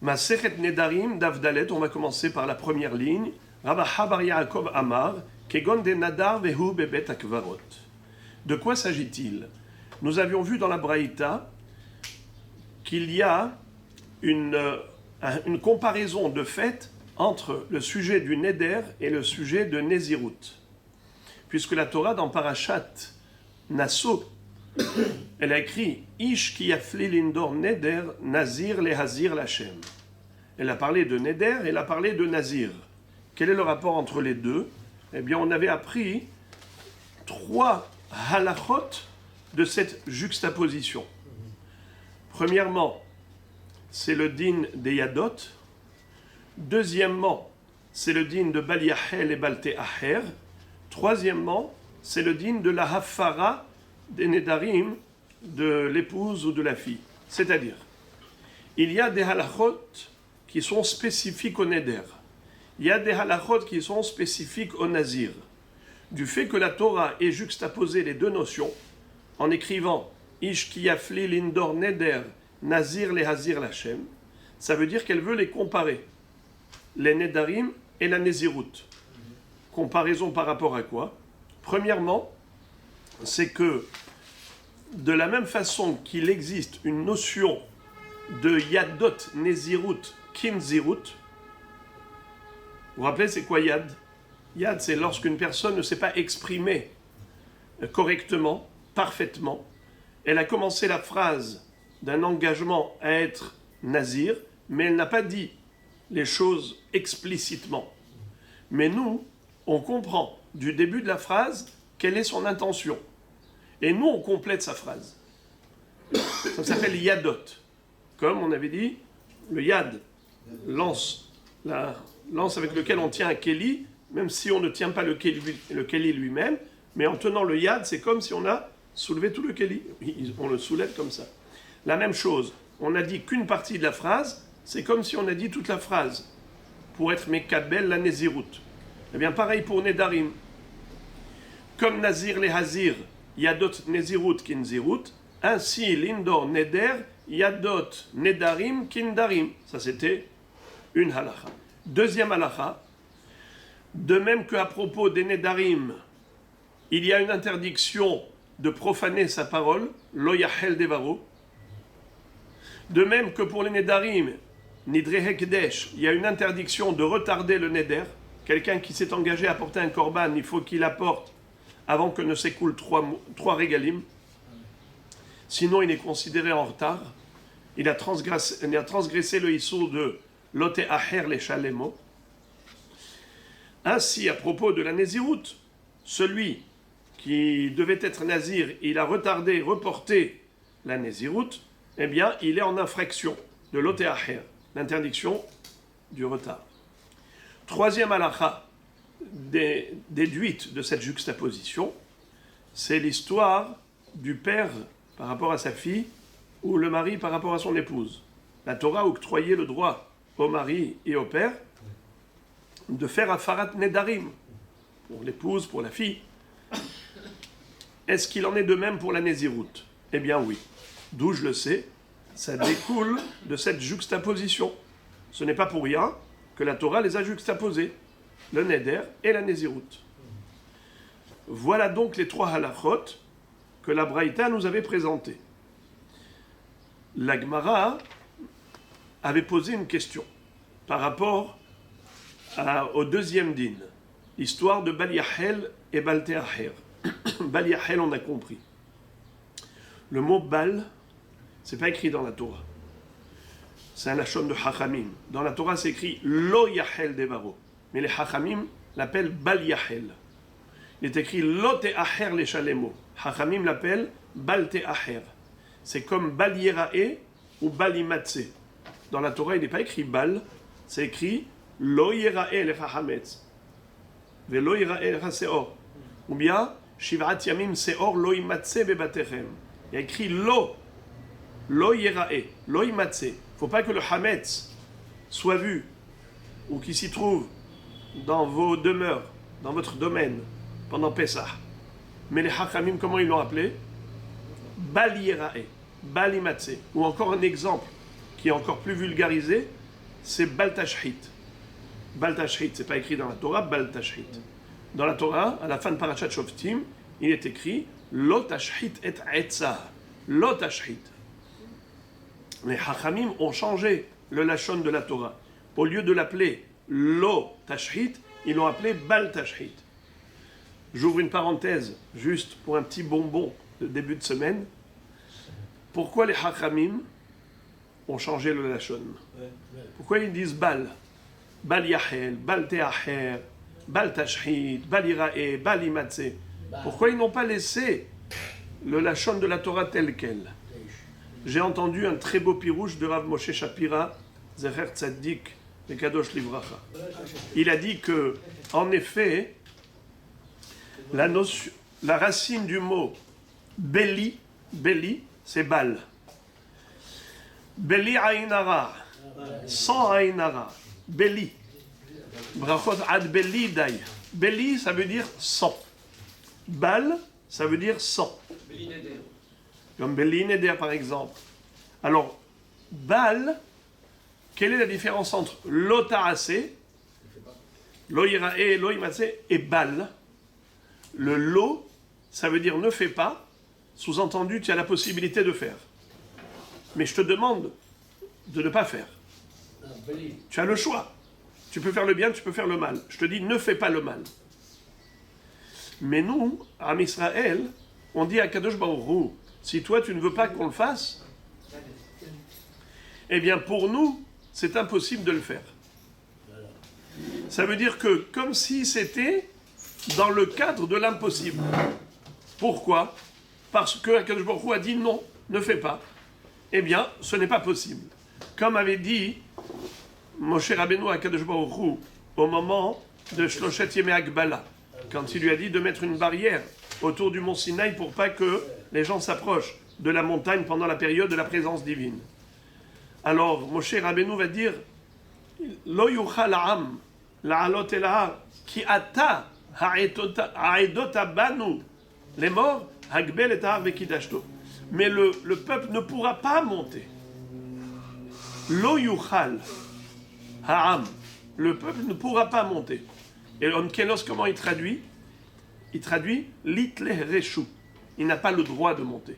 Masechet Nedarim d'Avdalet, on va commencer par la première ligne. Rabaha bar Yaakov Amar, Kegon de Nadar vehu bebet akvarot. De quoi s'agit-il? Nous avions vu dans la Braïta qu'il y a une comparaison de fait entre le sujet du Neder et le sujet de Nézirut. Puisque la Torah, dans Parashat Nasso, elle a écrit « Ish ki yafli lindor Neder, Nazir lehazir lachem ». Elle a parlé de Neder et elle a parlé de Nazir. Quel est le rapport entre les deux? Eh bien, on avait appris 3 halachot de cette juxtaposition. Premièrement, c'est le din des Yadot. Deuxièmement, c'est le din de Bal Yahel et Bal Te'aher. Troisièmement, c'est le din de la Hafara des Nedarim de l'épouse ou de la fille. C'est-à-dire, il y a des halachot qui sont spécifiques au Neder. Il y a des halachot qui sont spécifiques au Nazir. Du fait que la Torah ait juxtaposé les deux notions, en écrivant Ish ki yafli lindor Neder, Nazir lehazir lachem, ça veut dire qu'elle veut les comparer, les Nedarim et la Nézirut. Comparaison par rapport à quoi? Premièrement, c'est que de la même façon qu'il existe une notion de Yadot, Nézirut, Kinzirut, vous vous rappelez c'est quoi Yad? Yad, c'est lorsqu'une personne ne s'est pas exprimée correctement, parfaitement. Elle a commencé la phrase d'un engagement à être nazir, mais elle n'a pas dit les choses explicitement. Mais nous, on comprend du début de la phrase quelle est son intention. Et nous, on complète sa phrase. Ça s'appelle yadot. Comme on avait dit, le yad, lance, la lance avec lequel on tient un keli, même si on ne tient pas le keli lui-même, mais en tenant le yad, c'est comme si on a soulevé tout le keli. On le soulève comme ça. La même chose, on n'a dit qu'une partie de la phrase, c'est comme si on a dit toute la phrase, pour être mekabel la nézirut. Eh bien, pareil pour Nedarim. Comme Nazir les Hazir, Yadot Nezirut Kinzirut, ainsi Lindor Neder, Yadot Nedarim Kindarim. Ça, c'était une halacha. Deuxième halacha, de même qu'à propos des Nedarim, il y a une interdiction de profaner sa parole, Lo Yahel Devaro. De même que pour les Nedarim, Nidre Hekdesh, il y a une interdiction de retarder le Neder. Quelqu'un qui s'est engagé à porter un korban, il faut qu'il apporte avant que ne s'écoulent 3 régalim. Sinon, il est considéré en retard. Il a transgressé le issur de Lote Aher les Shalemo. Ainsi, à propos de la Nézirut, celui qui devait être Nazir, il a retardé, reporté la Nézirut, eh bien, il est en infraction de Lote Aher, l'interdiction du retard. Troisième halakha déduite de cette juxtaposition, c'est l'histoire du père par rapport à sa fille ou le mari par rapport à son épouse. La Torah octroyait le droit au mari et au père de faire afarat nedarim pour l'épouse, pour la fille. Est-ce qu'il en est de même pour la Nézirut? Eh bien oui. D'où je le sais, ça découle de cette juxtaposition. Ce n'est pas pour rien que la Torah les a juxtaposés, le Neder et la Nézirut. Voilà donc les 3 halachot que la Braïta nous avait présentées. La Gemara avait posé une question par rapport au deuxième din, l'histoire de Bal Yahel et Bal Te'aher. Bal Yahel, on a compris. Le mot Bal, c'est pas écrit dans la Torah. C'est un lachon de Chachamim. Dans la Torah, c'est écrit Lo Yahel Devaro. Mais les Chachamim l'appellent Bal Yahel. Il est écrit Lo Te'aher les Shalemo. Chachamim l'appelle Bal Te'aher. C'est comme Bal Yerae ou Bal Imatse. Dans la Torah, il n'est pas écrit Bal, c'est écrit Lo Yerae le Chachametz. Ve Lo Yerae le Seor. Ou bien Shivat Yamim Seor Lo Imatse Bebatechem. Il y a écrit Lo Yerae, Lo Imatse. Il ne faut pas que le Hametz soit vu ou qu'il s'y trouve dans vos demeures, dans votre domaine, pendant Pessah. Mais les Hachamim, comment ils l'ont appelé? Bal Yerae, Bal Imatse. Ou encore un exemple qui est encore plus vulgarisé, c'est bal tashchit. Bal tashchit, c'est pas écrit dans la Torah, bal tashchit. Dans la Torah, à la fin de Parashat Shoftim, il est écrit lo tashchit et etza. Lo tashchit. Les Chachamim ont changé le lachon de la Torah. Au lieu de l'appeler lo tashchit, ils l'ont appelé bal tashchit. J'ouvre une parenthèse, juste pour un petit bonbon de début de semaine. Pourquoi les Chachamim ont changé le lachon? Pourquoi ils disent bal? Bal yachel, bal teacher, bal tashchit, bal irae, bal imatse. Pourquoi ils n'ont pas laissé le lachon de la Torah tel quel? J'ai entendu un très beau pirouche de Rav Moshe Shapira, Zecher Tzaddik, de Kadosh Livracha. Il a dit que, en effet, la racine du mot Beli, c'est Bal. Beli Ainara, sans Ainara, Beli. Brachot ad Beli Dai. Beli, ça veut dire sans. Bal, ça veut dire sans. Comme Beli Neder par exemple. Alors, Bal, quelle est la différence entre Lotarase, Loïrae, Loïmatse et Bal? Le Lo, ça veut dire ne fais pas, sous-entendu, tu as la possibilité de faire. Mais je te demande de ne pas faire. Tu as le choix. Tu peux faire le bien, tu peux faire le mal. Je te dis, ne fais pas le mal. Mais nous, à Israël, on dit à Kadosh Baruch Hu, si toi tu ne veux pas qu'on le fasse, eh bien pour nous, c'est impossible de le faire. Ça veut dire que comme si c'était dans le cadre de l'impossible. Pourquoi? Parce que Kadosh Baruch Hu a dit non, ne fais pas. Eh bien, ce n'est pas possible. Comme avait dit Moshe Rabbeinu à Kadosh Baruch Hu au moment de Shloshet Yemei Hagbala, quand il lui a dit de mettre une barrière autour du mont Sinaï pour pas que les gens s'approchent de la montagne pendant la période de la présence divine. Alors, Moshe Rabbeinu va dire Lo yuchal ha'am la'alot el har ki ata ha'edota banu les morts hagbel et har vekidashto. Mais le peuple ne pourra pas monter. Lo yuchal ha'am, le peuple ne pourra pas monter. Et Onkelos, comment il traduit? Il traduit Litle Reshu. Il n'a pas le droit de monter.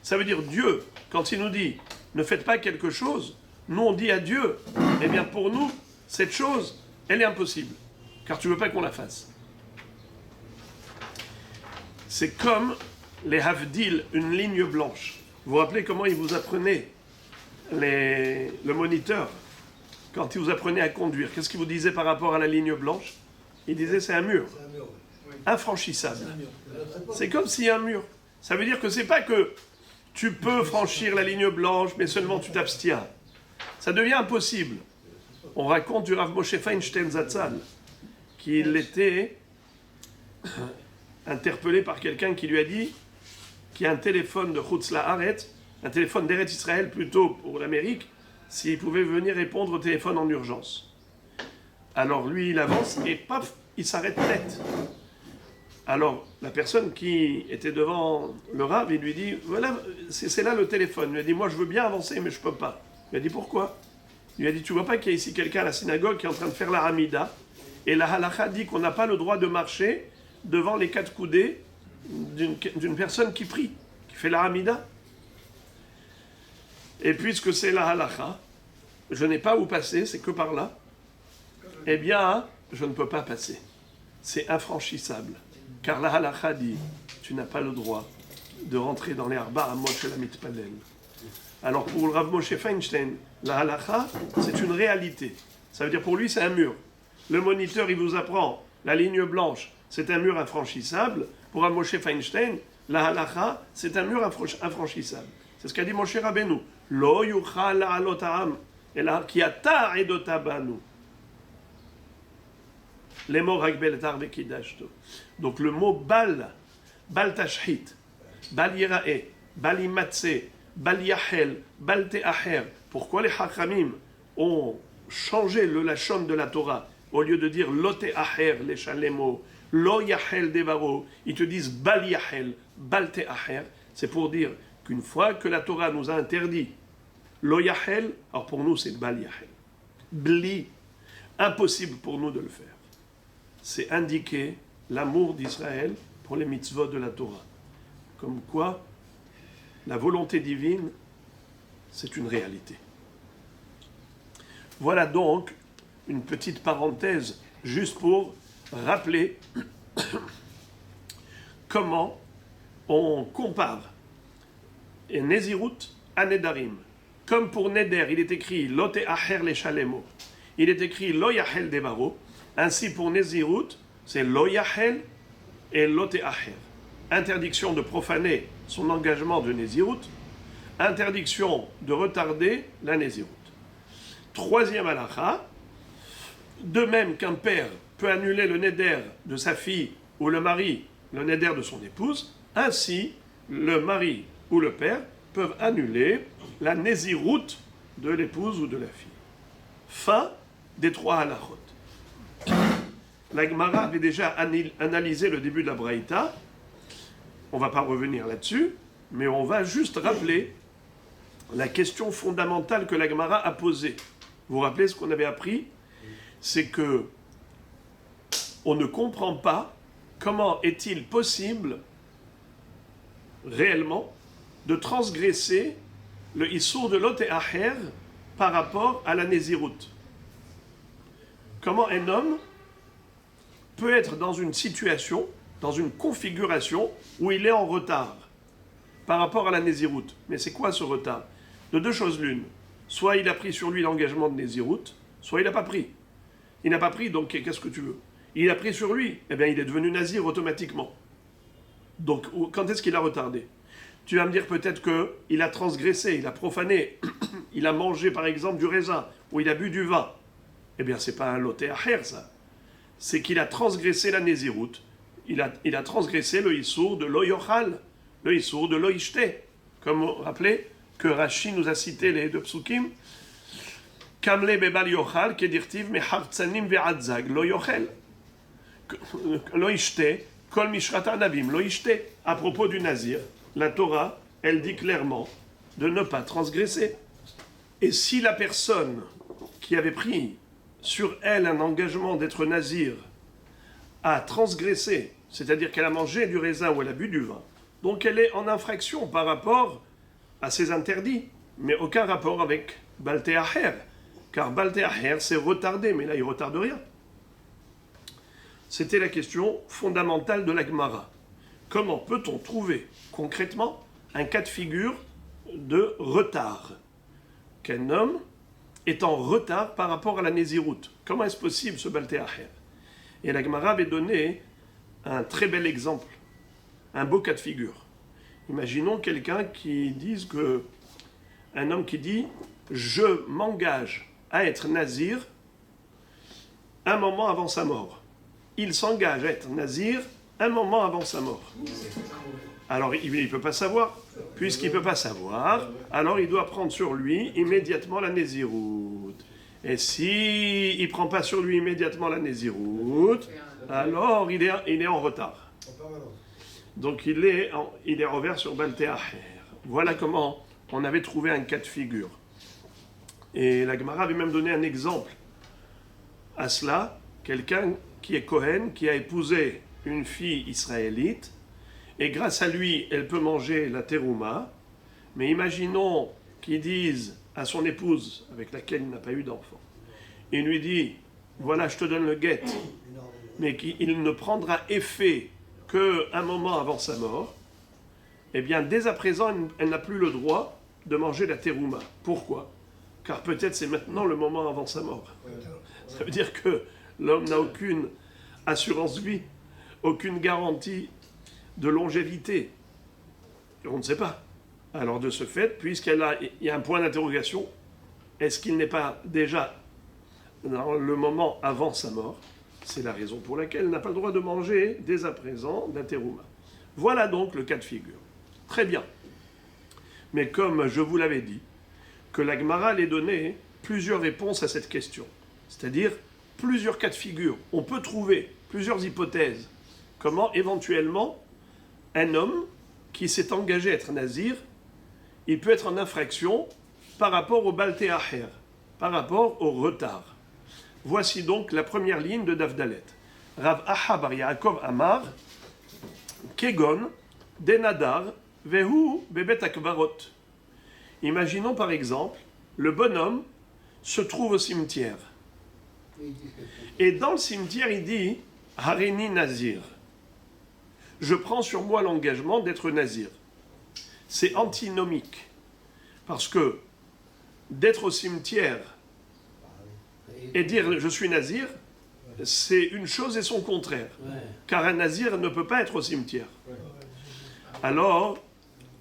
Ça veut dire Dieu, quand il nous dit ne faites pas quelque chose, nous on dit à Dieu, eh bien pour nous, cette chose, elle est impossible, car tu ne veux pas qu'on la fasse. C'est comme les Havdil, une ligne blanche. Vous vous rappelez comment il vous apprenait le moniteur, quand il vous apprenait à conduire, qu'est-ce qu'il vous disait par rapport à la ligne blanche? Il disait c'est un mur. Infranchissable. C'est comme s'il y a un mur. Ça veut dire que c'est pas que tu peux franchir la ligne blanche, mais seulement tu t'abstiens. Ça devient impossible. On raconte du Rav Moshe Feinstein Zatzal qu'il était interpellé par quelqu'un qui lui a dit qu'il y a un téléphone de Chutz La'aretz, un téléphone d'Eretz Israël plutôt pour l'Amérique, s'il pouvait venir répondre au téléphone en urgence. Alors lui, il avance et paf, il s'arrête net. Alors, la personne qui était devant le Rav, il lui dit, voilà, c'est là le téléphone. Il lui a dit, moi je veux bien avancer, mais je ne peux pas. Il lui a dit, pourquoi? Il lui a dit, tu vois pas qu'il y a ici quelqu'un à la synagogue qui est en train de faire la Hamida, et la halakha dit qu'on n'a pas le droit de marcher devant les quatre coudées d'une personne qui prie, qui fait la Hamida. Et puisque c'est la halakha, je n'ai pas où passer, c'est que par là, eh bien, je ne peux pas passer. C'est infranchissable. Car la halakha dit, tu n'as pas le droit de rentrer dans les Arba Amot Shel HaMitpalel. Alors pour le Rav Moshe Feinstein, la halakha, c'est une réalité. Ça veut dire pour lui, c'est un mur. Le moniteur, il vous apprend, la ligne blanche, c'est un mur infranchissable. Pour Rav Moshe Feinstein, la halakha, c'est un mur infranchissable. C'est ce qu'a dit Moshe Rabbeinu. Lo yuchal la'alot ha'am, ela ki ata edota banu. Les mots Ragbel et Arvekidashto. Donc le mot Bal, Bal Tashchit, Bal Yirae, Bal Imatse, Bal Yachel, Bal Teacher. Pourquoi les Chachamim ont changé le lachon de la Torah au lieu de dire Lo Teacher, les Shalemo, Lo Yachel Devaro, ils te disent Bal Yachel, Bal Teacher. C'est pour dire qu'une fois que la Torah nous a interdit Lo Yachel, alors pour nous c'est Bal Yachel. bli, impossible pour nous de le faire. C'est indiquer l'amour d'Israël pour les mitzvot de la Torah. Comme quoi, la volonté divine, c'est une réalité. Voilà donc une petite parenthèse, juste pour rappeler comment on compare et Nézirut à Nedarim. Comme pour Neder, il est écrit Lo te'acher le shalemo, il est écrit Lo yachel devaro. Ainsi pour Nézirut, c'est Lo yachel et Lo te'acher. Interdiction de profaner son engagement de Nézirut, interdiction de retarder la Nézirut. Troisième halakha, de même qu'un père peut annuler le Neder de sa fille ou le mari, le Neder de son épouse, ainsi le mari ou le père peuvent annuler la Nézirut de l'épouse ou de la fille. Fin des trois halakhot. La Gemara avait déjà analysé le début de la Braïta. On ne va pas revenir là-dessus, mais on va juste rappeler la question fondamentale que la Gemara a posée. Vous vous rappelez ce qu'on avait appris? C'est que on ne comprend pas comment est-il possible réellement de transgresser le Issour de Lot et Acher par rapport à la Nézirut. Comment un homme peut être dans une situation, dans une configuration où il est en retard par rapport à la Nézirut. Mais c'est quoi ce retard? De deux choses l'une. Soit il a pris sur lui l'engagement de Nézirut, soit il n'a pas pris. Il n'a pas pris, donc qu'est-ce que tu veux? Il a pris sur lui, eh bien il est devenu nazir automatiquement. Donc quand est-ce qu'il a retardé? Tu vas me dire peut-être qu'il a transgressé, il a profané, il a mangé par exemple du raisin, ou il a bu du vin. Eh bien c'est pas un loté acher ça. C'est qu'il a transgressé la Nézirut, il a transgressé le Issour de lo yochal, le Issour de lo ishte. Comme vous vous rappelez que Rashi nous a cité les deux psukim, Kamle bebal yochal kedirtiv mehartzanim ve'adzag lo yochel. Lo ishte, kol mishrata nabim lo ishte. À propos du nazir, la Torah, elle dit clairement de ne pas transgresser. Et si la personne qui avait pris sur elle un engagement d'être nazir a transgressé, c'est-à-dire qu'elle a mangé du raisin ou elle a bu du vin, donc elle est en infraction par rapport à ses interdits, mais aucun rapport avec Balte Acher, car Balte Acher c'est retardé, mais là il ne retarde rien. C'était la question fondamentale de la Gemara. Comment peut-on trouver concrètement un cas de figure de retard? Qu'un homme est en retard par rapport à la Nézirut. Comment est-ce possible ce Balte Acher? Et la Gemara avait donné un très bel exemple, un beau cas de figure. Imaginons quelqu'un qui dise que, un homme qui dit « Je m'engage à être nazir un moment avant sa mort ». Il s'engage à être nazir un moment avant sa mort. Alors il ne peut pas savoir. Puisqu'il ne peut pas savoir, alors il doit prendre sur lui immédiatement la Nézirut. Et s'il ne prend pas sur lui immédiatement la Nézirut, alors il est en retard. Donc il est revers sur Balte Acher. Voilà comment on avait trouvé un cas de figure. Et la Gemara avait même donné un exemple à cela. Quelqu'un qui est Kohen, qui a épousé une fille israélite, et grâce à lui, elle peut manger la terouma. Mais imaginons qu'il dise à son épouse, avec laquelle il n'a pas eu d'enfant, il lui dit, voilà, je te donne le guet, mais qu'il ne prendra effet qu'un moment avant sa mort, eh bien, dès à présent, elle n'a plus le droit de manger la terouma. Pourquoi? Car peut-être c'est maintenant le moment avant sa mort. Ça veut dire que l'homme n'a aucune assurance vie, aucune garantie de longévité. On ne sait pas. Alors de ce fait, puisqu'il y a un point d'interrogation, est-ce qu'il n'est pas déjà dans le moment avant sa mort? C'est la raison pour laquelle elle n'a pas le droit de manger dès à présent la terouma. Voilà donc le cas de figure. Très bien. Mais comme je vous l'avais dit, que la Gemara allait donner plusieurs réponses à cette question. C'est-à-dire plusieurs cas de figure. On peut trouver plusieurs hypothèses. Comment éventuellement un homme qui s'est engagé à être nazir, il peut être en infraction par rapport au Balte Acher. par rapport au retard. Voici donc la première ligne de Dafdalet. Rav Aha bar Yaakov Amar, Kegon, Denadar, Vehu, Bebet Akvarot. Imaginons par exemple, le bonhomme se trouve au cimetière. Et dans le cimetière, il dit Harini Nazir. Je prends sur moi l'engagement d'être Nazir. C'est antinomique. Parce que d'être au cimetière et dire je suis Nazir, c'est une chose et son contraire. Car un Nazir ne peut pas être au cimetière. Alors,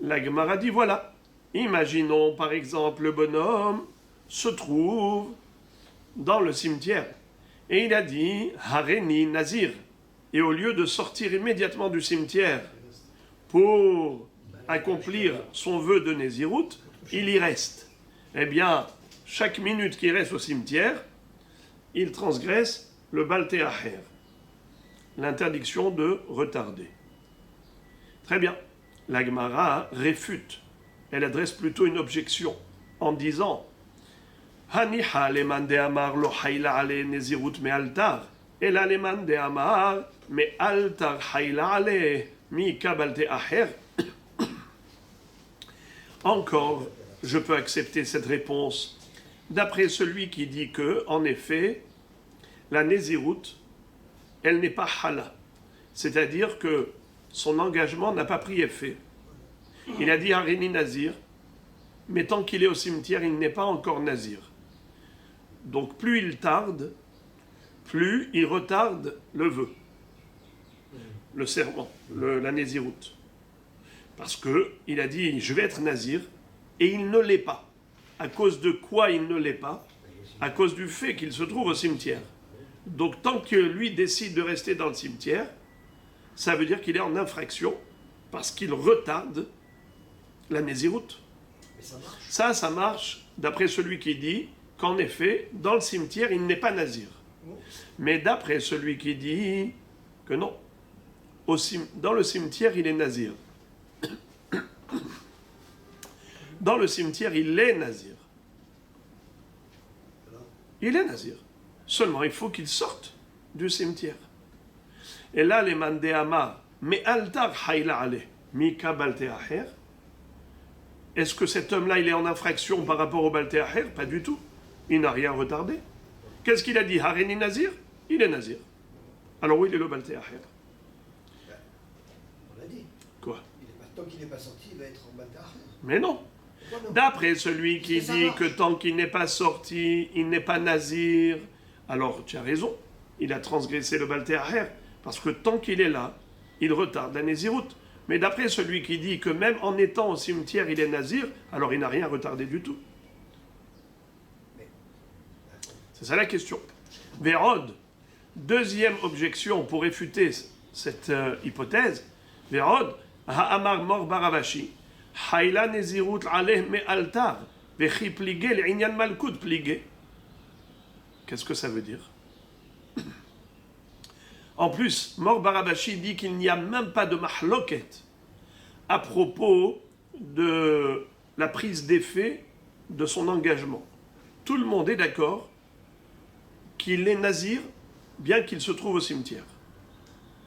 la Gemara dit voilà. Imaginons par exemple le bonhomme se trouve dans le cimetière. Et il a dit Haréni Nazir. Et au lieu de sortir immédiatement du cimetière pour accomplir son vœu de Nézirout, il y reste. Eh bien, chaque minute qu'il reste au cimetière, il transgresse le Baltéacher, l'interdiction de retarder. Très bien. La Gemara réfute. Elle adresse plutôt une objection en disant Haniha leman de amar lo hayla ale Nézirout me altar. Et là, les man de amar, mais altar hayla ale mi kabalte aher. Encore, je peux accepter cette réponse d'après celui qui dit que, en effet, la Nézirout, elle n'est pas hala. C'est-à-dire que son engagement n'a pas pris effet. Il a dit Harini Nazir, mais tant qu'il est au cimetière, il n'est pas encore Nazir. Donc plus il tarde, plus il retarde le vœu, le serment, la Nézirout. Parce qu'il a dit, je vais être Nazir, et il ne l'est pas. À cause de quoi il ne l'est pas? À cause du fait qu'il se trouve au cimetière. Donc tant que lui décide de rester dans le cimetière, ça veut dire qu'il est en infraction, parce qu'il retarde la Nézirout. Ça marche d'après celui qui dit qu'en effet, dans le cimetière, il n'est pas Nazir. Mais d'après celui qui dit que non, dans le cimetière, il est Nazir. Dans le cimetière, il est Nazir. Il est Nazir. Seulement, il faut qu'il sorte du cimetière. Et là, les mandéama, mais altar hayla ale, mika balteaher. Est-ce que cet homme-là, il est en infraction par rapport au balteaher? Pas du tout. Il n'a rien retardé. Qu'est-ce qu'il a dit? Harini Nazir? Il est Nazir. Alors où il est le balteaher? On l'a dit. Quoi? Tant qu'il n'est pas sorti, il va être en balteaher. Mais non. D'après celui qui dit que tant qu'il n'est pas sorti, il n'est pas Nazir, alors tu as raison, il a transgressé le Baltéaher, parce que tant qu'il est là, il retarde la Nézirout. Mais d'après celui qui dit que même en étant au cimetière, il est Nazir, alors il n'a rien retardé du tout. C'est ça la question. Vérod, deuxième objection pour réfuter cette hypothèse, Vérod, Ha'amar mor baravashi, Hayla Nézirout aleh me altar, vechi pligé l'inyan malkout pligé. Qu'est-ce que ça veut dire? En plus, Mor Barabashi dit qu'il n'y a même pas de mahloket à propos de la prise d'effet de son engagement. Tout le monde est d'accord qu'il est nazir, bien qu'il se trouve au cimetière.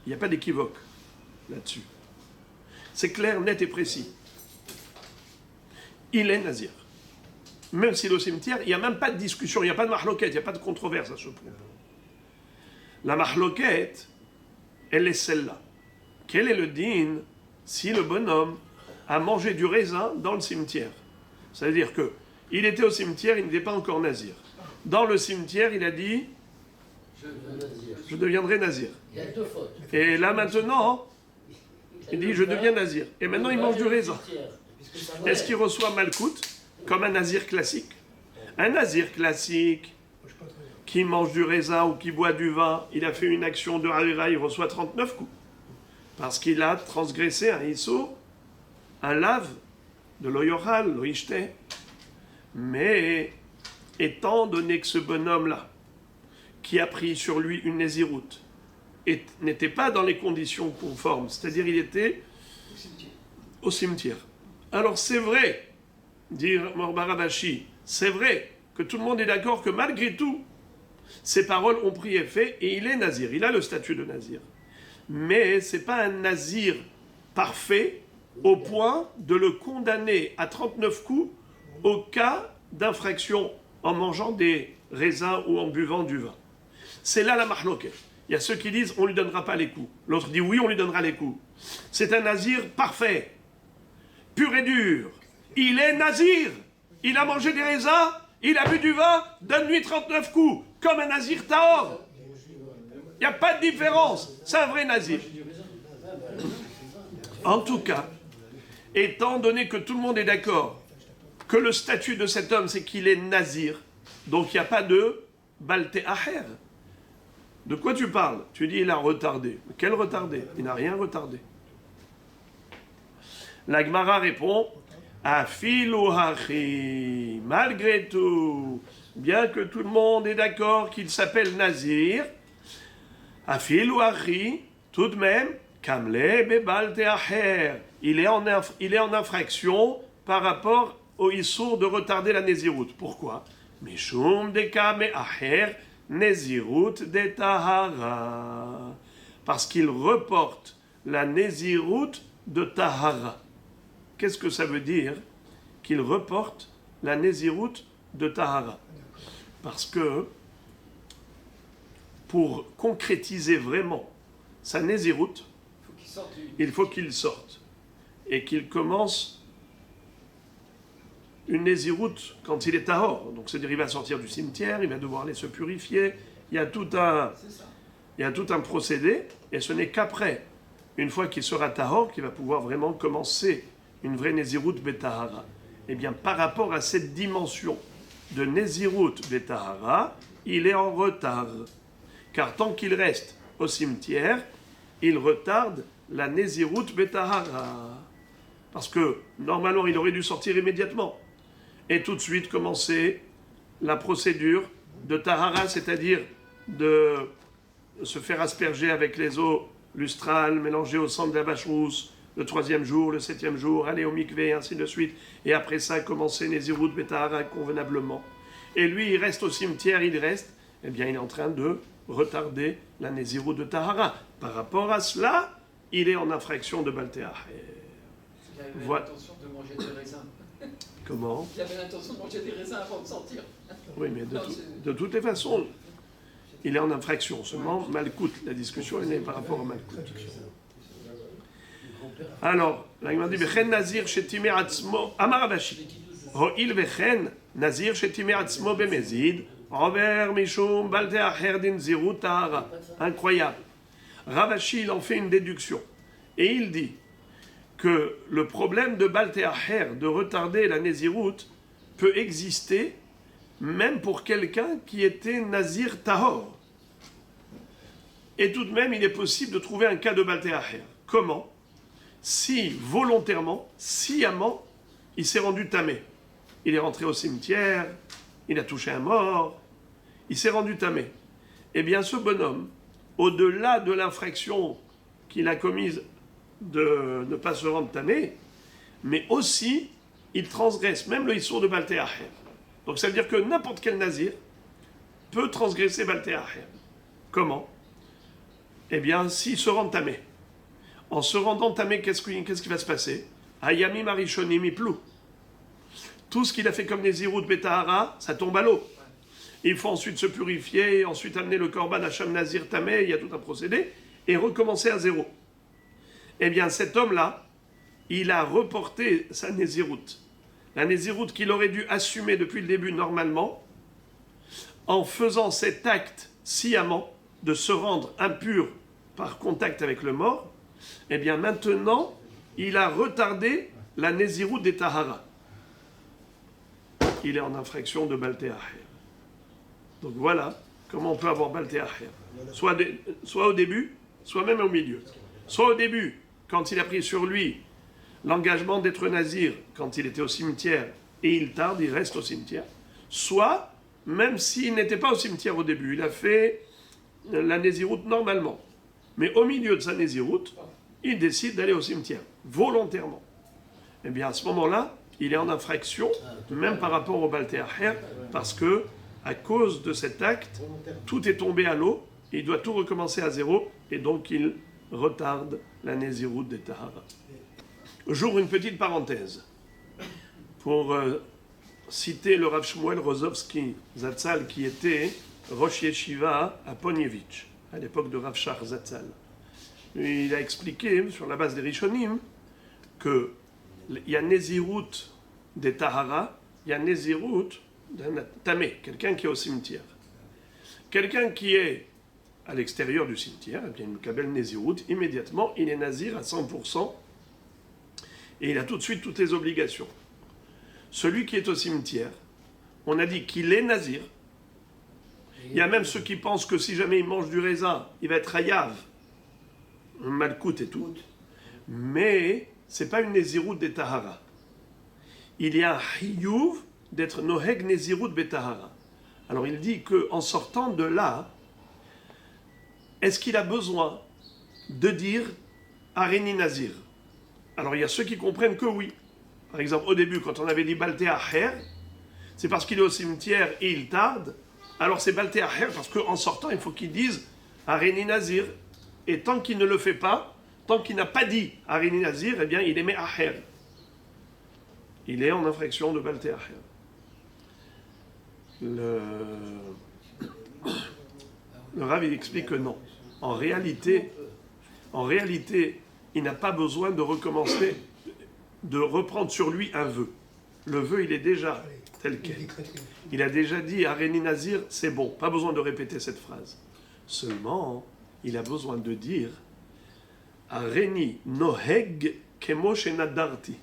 Il n'y a pas d'équivoque là-dessus. C'est clair, net et précis. Il est nazir. Même s'il est au cimetière, il n'y a même pas de discussion, il n'y a pas de mahloket, il n'y a pas de controverse à ce point. La mahloket, elle est celle-là. Quel est le din si le bonhomme a mangé du raisin dans le cimetière? C'est-à-dire que il était au cimetière, il n'était pas encore nazir. Dans le cimetière, il a dit je deviendrai nazir. Il y a deux fautes. Et là maintenant, il dit je deviens nazir. Et maintenant il mange du raisin. Est-ce qu'il reçoit malkout comme un nazir classique? Un nazir classique qui mange du raisin ou qui boit du vin, il a fait une action de harira, il reçoit 39 coups. Parce qu'il a transgressé un issour, un lave de l'oyoral, l'oishte. Mais, étant donné que ce bonhomme-là, qui a pris sur lui une néziroute, n'était pas dans les conditions conformes, c'est-à-dire il était au cimetière. Alors c'est vrai, dit Mor Barabashi, c'est vrai que tout le monde est d'accord que malgré tout, ses paroles ont pris effet et il est nazir. Il a le statut de nazir. Mais ce n'est pas un nazir parfait au point de le condamner à 39 coups au cas d'infraction en mangeant des raisins ou en buvant du vin. C'est là la mahloket. Il y a ceux qui disent on ne lui donnera pas les coups. L'autre dit oui, on lui donnera les coups. C'est un nazir parfait, pur et dur. Il est nazir. Il a mangé des raisins, il a bu du vin, donne-lui 39 coups, comme un nazir tahor. Il n'y a pas de différence. C'est un vrai nazir. En tout cas, étant donné que tout le monde est d'accord que le statut de cet homme, c'est qu'il est nazir, donc il n'y a pas de balté aher. De quoi tu parles? Tu dis il a retardé. Quel retardé? Il n'a rien retardé. La Gemara répond Afilu hachi, malgré tout, bien que tout le monde est d'accord qu'il s'appelle Nazir, Afilu hachi, tout de même, Kamle bebalte aher, il est en infraction par rapport au issour de retarder la Néziroute. Pourquoi? Mishum deka me aher Néziroute de Tahara. Parce qu'il reporte la Néziroute de Tahara. Qu'est-ce que ça veut dire qu'il reporte la Néziroute de Tahara? Parce que pour concrétiser vraiment sa Néziroute, il faut qu'il sorte et qu'il commence une Néziroute quand il est tahor. Donc c'est-à-dire il va sortir du cimetière, il va devoir aller se purifier. Il y a tout un procédé et ce n'est qu'après, une fois qu'il sera tahor, qu'il va pouvoir vraiment commencer une vraie Néziroute Betahara. Eh bien, par rapport à cette dimension de Néziroute Betahara, il est en retard. Car tant qu'il reste au cimetière, il retarde la Néziroute Betahara. Parce que, normalement, il aurait dû sortir immédiatement. Et tout de suite commencer la procédure de Tahara, c'est-à-dire de se faire asperger avec les eaux lustrales, mélangées au sang de la vache rousse, le 3e jour, le 7e jour, aller au mikvé, ainsi de suite. Et après ça, commencer Néziroute Betahara convenablement. Et lui, il reste au cimetière, il reste, eh bien, il est en train de retarder la Néziroute de Tahara. Par rapport à cela, il est en infraction de Baltéaher. Il avait l'intention de manger des raisins. Comment? Il avait l'intention de manger des raisins avant de sortir. Oui, mais de toutes les façons, il est en infraction. Seulement, Malkout, la discussion, elle est par rapport à Malkout. Alors, la Gemara dit Vechen Nazir shetimeh atzmo Amar Ravashi. Ho'il vechen Nazir shetimeh atzmo bemezid Robert Mishum Baltéaher din Zirut Tahara. Incroyable. Ravashi, il en fait une déduction. Et il dit que le problème de Baltéaher, de retarder la Néziroute, peut exister même pour quelqu'un qui était Nazir Tahor. Et tout de même, il est possible de trouver un cas de Baltéaher. Comment? Si volontairement, sciemment, il s'est rendu tamé. Il est rentré au cimetière, il a touché un mort, il s'est rendu tamé. Eh bien, ce bonhomme, au-delà de l'infraction qu'il a commise de ne pas se rendre tamé, mais aussi, il transgresse même le issour de Baltéaher. Donc ça veut dire que n'importe quel nazir peut transgresser Baltéaher. Comment? Eh bien, s'il se rend tamé. En se rendant tamé, qu'est-ce qui va se passer? Hayami Marishonim Iplou. Tout ce qu'il a fait comme Néziroute Betahara, ça tombe à l'eau. Il faut ensuite se purifier, ensuite amener le korban Hacham Nazir Tamé, il y a tout un procédé, et recommencer à zéro. Eh bien, cet homme-là, il a reporté sa Néziroute. La Néziroute qu'il aurait dû assumer depuis le début normalement, en faisant cet acte sciemment de se rendre impur par contact avec le mort, eh bien maintenant, il a retardé la Néziroute des Tahara. Il est en infraction de Baltéaher. Donc voilà comment on peut avoir Baltéaher. Soit au début, soit même au milieu. Soit au début, quand il a pris sur lui l'engagement d'être nazir, quand il était au cimetière, et il tarde, il reste au cimetière. Soit, même s'il n'était pas au cimetière au début, il a fait la Néziroute normalement. Mais au milieu de sa Néziroute, il décide d'aller au cimetière, volontairement. Eh bien, à ce moment-là, il est en infraction, même par rapport au Baltéaher, parce que, à cause de cet acte, tout est tombé à l'eau, il doit tout recommencer à zéro, et donc il retarde la Nézirut des Tahara. J'ouvre une petite parenthèse pour citer le Rav Shmuel Rozovski Zatzal, qui était Rosh Yeshiva à Ponievitch, à l'époque de Rav Shach Zatzal. Il a expliqué, sur la base des Rishonim, qu'il y a Nézirut des Tahara, il y a Nézirut d'un Tamé, quelqu'un qui est au cimetière. Quelqu'un qui est à l'extérieur du cimetière, eh bien, il Mekabel Nézirut, immédiatement, il est Nazir à 100%, et il a tout de suite toutes les obligations. Celui qui est au cimetière, on a dit qu'il est Nazir. Il y a même ceux qui pensent que si jamais il mange du raisin, il va être Hayav, Malkout et tout. Mais ce n'est pas une Nézirut des Tahara. Il y a un Hiyuv d'être Noheg Nézirut Betahara. Alors il dit qu'en sortant de là, est-ce qu'il a besoin de dire Areni Nazir? Alors il y a ceux qui comprennent que oui. Par exemple, au début, quand on avait dit Balté Acher, c'est parce qu'il est au cimetière et il tarde. Alors c'est Balté Acher parce qu'en sortant, il faut qu'il dise Areni Nazir. Et tant qu'il ne le fait pas, tant qu'il n'a pas dit Areni Nazir, eh bien il émet Acher. Il est en infraction de Balté Acher. Le Rav, il explique que non. En réalité, il n'a pas besoin de recommencer, de reprendre sur lui un vœu. Le vœu, il est déjà tel quel. Il a déjà dit Areni Nazir, c'est bon, pas besoin de répéter cette phrase. Seulement, il a besoin de dire Areni Noheg Kemo Shenadarti.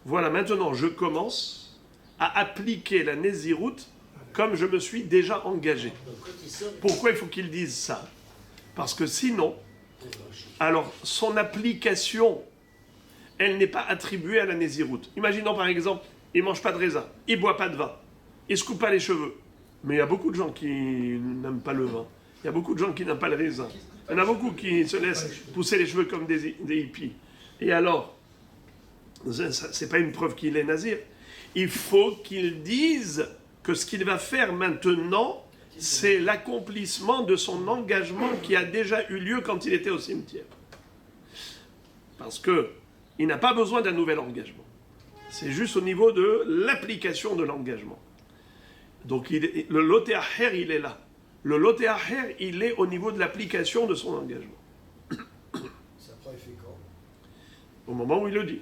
Voilà, maintenant je commence à appliquer la Nézirut comme je me suis déjà engagé. Pourquoi il faut qu'il dise ça? Parce que sinon, alors son application, elle n'est pas attribuée à la Nézirut. Imaginons par exemple, il ne mange pas de raisin, il ne boit pas de vin, il ne se coupe pas les cheveux. Mais il y a beaucoup de gens qui n'aiment pas le vin. Il y a beaucoup de gens qui n'aiment pas le raisin. Il y en a beaucoup qui se laissent pousser les cheveux comme des hippies. Et alors, ce n'est pas une preuve qu'il est nazir. Il faut qu'il dise que ce qu'il va faire maintenant, c'est l'accomplissement de son engagement qui a déjà eu lieu quand il était au cimetière. Parce qu'il n'a pas besoin d'un nouvel engagement. C'est juste au niveau de l'application de l'engagement. Donc le loté acher, il est là. Le loté acher, il est au niveau de l'application de son engagement. Ça prend effet quand? Au moment où il le dit.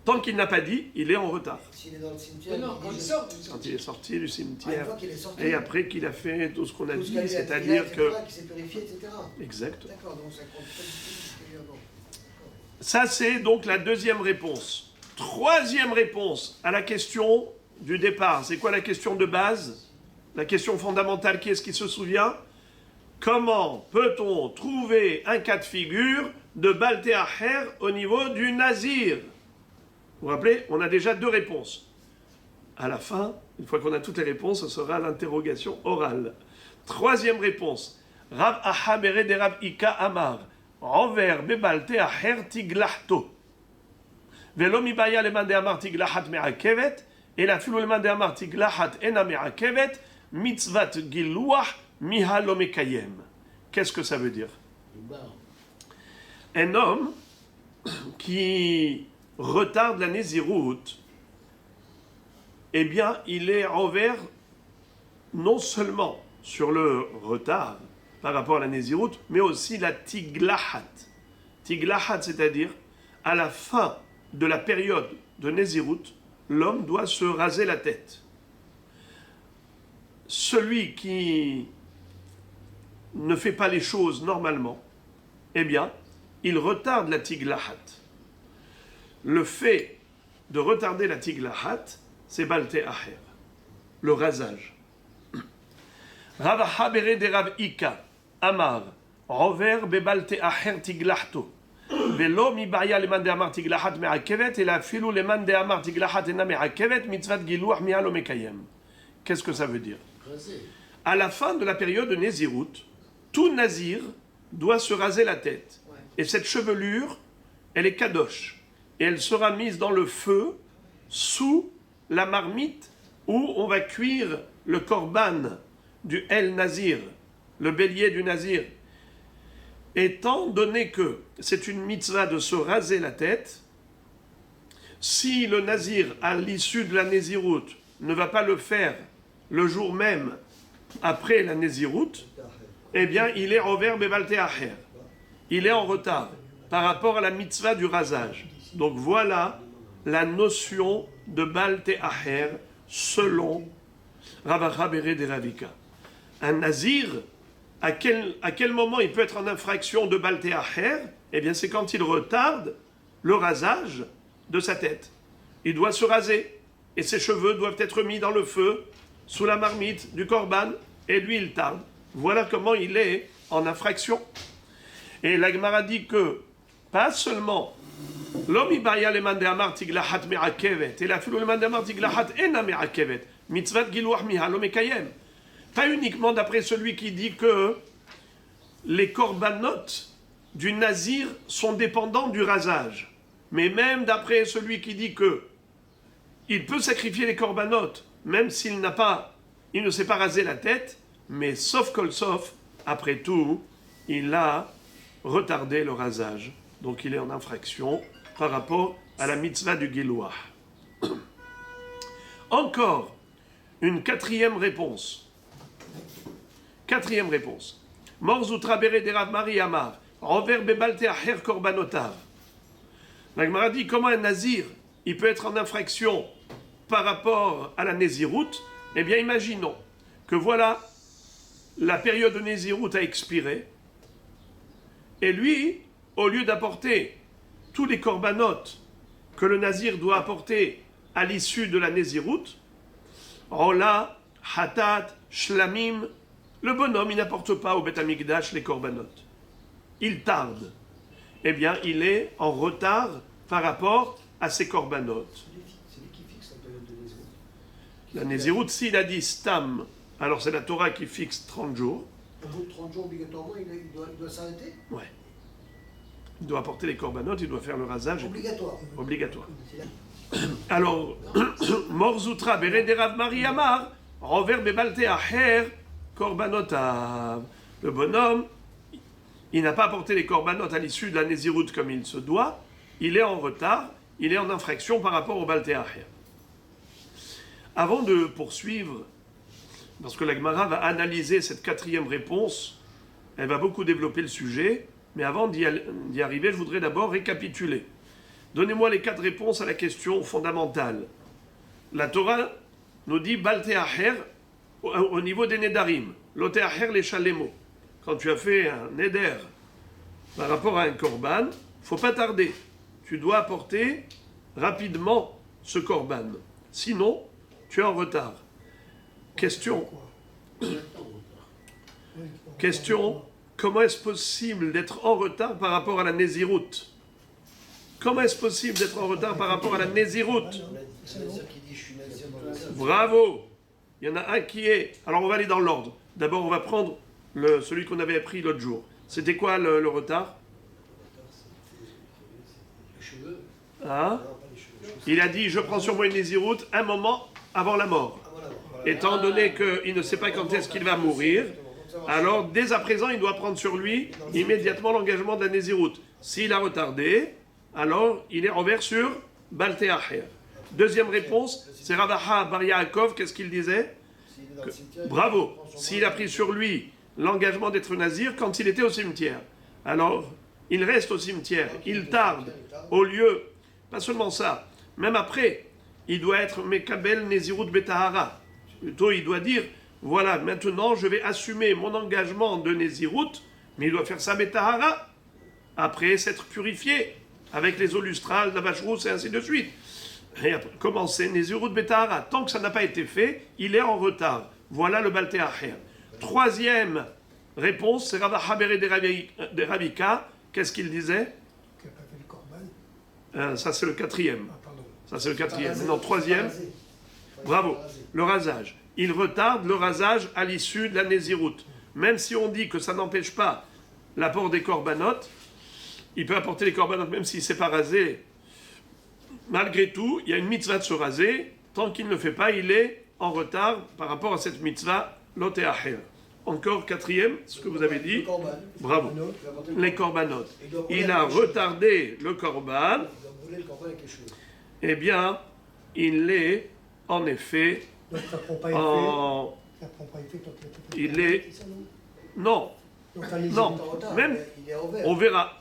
Tant qu'il n'a pas dit, il est en retard. S'il est dans le cimetière, Non, quand il sort du Quand il est sorti du cimetière, une fois qu'il est sorti, et après qu'il a fait tout ce qu'on a tout ce dit, qu'il a c'est-à-dire etc., que... qu'il s'est purifié, etc. Exact. D'accord, donc ça compte pas du tout ce qu'il y a avant. Ça, c'est donc la deuxième réponse. Troisième réponse à la question du départ. C'est quoi la question de base? La question fondamentale, qui est-ce qui se souvient? Comment peut-on trouver un cas de figure de Balté Acher au niveau du Nazir? Vous vous rappelez, on a déjà deux réponses. À la fin, une fois qu'on a toutes les réponses, ce sera l'interrogation orale. Troisième réponse. Rav Ahabere de Rav Ika Amar. Envers Bebalte Acher Tiglahto. Velo mibaya leman de Amar Tiglahat me'akevet. Et la filou leman de Amar Tiglahat ena me'akevet. Mitzvat giluach miha lo mekayem. Qu'est-ce que ça veut dire? Un homme qui retarde la Nézirut, eh bien, il est envers non seulement sur le retard par rapport à la Nézirut, mais aussi la Tiglahat. Tiglahat, c'est-à-dire, à la fin de la période de Nézirut, l'homme doit se raser la tête. Celui qui ne fait pas les choses normalement, eh bien, il retarde la Tiglahat. Le fait de retarder la Tiglahat, c'est Balté Acher, le rasage. Rav Habere de Rav Ika, Amar, Rover Bebalté Acher Tiglahto, Velo mi baya leman de Amar Tiglahat me'akevet, et la filou leman de Amar Tiglahat ena me'akevet, mitzvat giluach miha lo mekayem. Qu'est-ce que ça veut dire? À la fin de la période de Nézirut, tout Nazir doit se raser la tête. Et cette chevelure, elle est kadosh. Et elle sera mise dans le feu sous la marmite où on va cuire le korban du El Nazir, le bélier du Nazir. Étant donné que c'est une mitzvah de se raser la tête, si le Nazir, à l'issue de la Néziroute, ne va pas le faire le jour même après la Néziroute, eh bien, il est envers Bebalte Acher. Il est en retard par rapport à la mitzvah du rasage. Donc voilà la notion de Balte Acher selon Ravacha Beret de Ravika. Un Nazir, à quel moment il peut être en infraction de Balte Acher? Eh bien, c'est quand il retarde le rasage de sa tête. Il doit se raser et ses cheveux doivent être mis dans le feu sous la marmite du korban et lui il tarde. Voilà comment il est en infraction. Et la Gemara dit que pas seulement l'homme ibaya le mandamar tiglahat me'akevet et la filo le mandamar tiglahat ena me'akevet mitzvat giluach miha lo mekayem. Pas uniquement d'après celui qui dit que les korbanot du nazir sont dépendants du rasage, mais même d'après celui qui dit que il peut sacrifier les korbanot, même s'il il ne s'est pas rasé la tête, mais sauf kol sauf, après tout, il a retardé le rasage. Donc il est en infraction par rapport à la mitzvah du Gilouah. Encore une quatrième réponse. Quatrième réponse. Morzoutra bere de Rav Mari Amar, envers bebalte acher korbanotav. La Gemara dit comment un nazir, il peut être en infraction par rapport à la Néziroute. Eh bien, imaginons que voilà, la période de Néziroute a expiré, et lui, au lieu d'apporter tous les corbanotes que le nazir doit apporter à l'issue de la Néziroute, Rola, Hatat, Shlamim, le bonhomme, il n'apporte pas au Beth Amikdash les corbanotes. Il tarde. Eh bien, il est en retard par rapport à ses corbanotes. C'est lui qui fixe la période de Néziroute. La Néziroute, s'il a dit Stam, alors c'est la Torah qui fixe 30 jours. Au bout de 30 jours, obligatoirement, il doit s'arrêter. Ouais. Il doit apporter les corbanotes, il doit faire le rasage. Obligatoire. Obligatoire. C'est là. Alors, Morzoutra, Berederav Mariamar, renvers Bebalte Acher, Korbanotav. Le bonhomme, il n'a pas apporté les corbanotes à l'issue de la Néziroute comme il se doit, il est en retard, il est en infraction par rapport au Balte Acher. Avant de poursuivre, parce que la Gemara va analyser cette quatrième réponse, elle va beaucoup développer le sujet, mais avant d'y arriver, je voudrais d'abord récapituler. Donnez-moi les 4 réponses à la question fondamentale. La Torah nous dit Balte Acher au niveau des Nedarim, Lote Acher les Shalemo. Quand tu as fait un Neder par rapport à un Korban, il ne faut pas tarder. Tu dois apporter rapidement ce Korban. Sinon, tu es en retard. Question. Comment est-ce possible d'être en retard par rapport à la Néziroute? Comment est-ce possible d'être en retard par rapport à la Néziroute? C'est le nazir qui dit je suis nazir dans le nazir. Bravo! Il y en a un qui est... Alors on va aller dans l'ordre. D'abord on va prendre celui qu'on avait appris l'autre jour. C'était quoi le retard? Les cheveux. Hein? Non, pas les cheveux. Il a dit je prends sur moi une Néziroute un moment avant la mort. Ah, voilà. Étant donné qu'il ne sait pas quand est-ce qu'il va mourir, alors dès à présent il doit prendre sur lui immédiatement l'engagement de la Néziroute. S'il a retardé, alors il est envers sur Balte Acher. Deuxième réponse, c'est Ravacha Bar Yaakov, qu'est-ce qu'il disait? S'il est dans le cimetière, Bravo, il prend son s'il a pris sur lui l'engagement d'être nazir quand il était au cimetière. Alors, il reste au cimetière, il tarde, au lieu, pas seulement ça, même après, il doit être Mekabel Nezirut Betahara. Plutôt, il doit dire, voilà, maintenant je vais assumer mon engagement de Nezirut, mais il doit faire ça Betahara, après s'être purifié, avec les eaux lustrales, la vache rousse et ainsi de suite. Et après, commencer Nezirut Betahara. Tant que ça n'a pas été fait, il est en retard. Voilà le Balte Acher. Troisième réponse, c'est Ravacha Beret de Ravika. Qu'est-ce qu'il disait? Qui n'a pas fait le korban. Ça, c'est le quatrième. Ah, pardon. Ça, c'est le quatrième. rasé. Non, troisième. Rasé. Bravo. Rasé. Le rasage. Il retarde le rasage à l'issue de la Néziroute. Même si on dit que ça n'empêche pas l'apport des corbanotes, il peut apporter les corbanotes même s'il ne s'est pas rasé. Malgré tout, il y a une mitzvah de se raser tant qu'il ne le fait pas, il est en retard par rapport à cette mitzvah lote acher. Encore quatrième, ce que vous avez dit. Le korban. Bravo. Il va apporter le Les korban. korbanot. Il doit brûler Il a quelque chose. retardé le korban. Il doit brûler le korban avec quelque chose. Eh bien, il est en effet Donc ça prend pas effet. en... Ça prend pas effet tant qu'il a pas fait. Il est... C'est ça, non? Non, Donc ça les Non. Il est en retard, Même- mais il est en vert.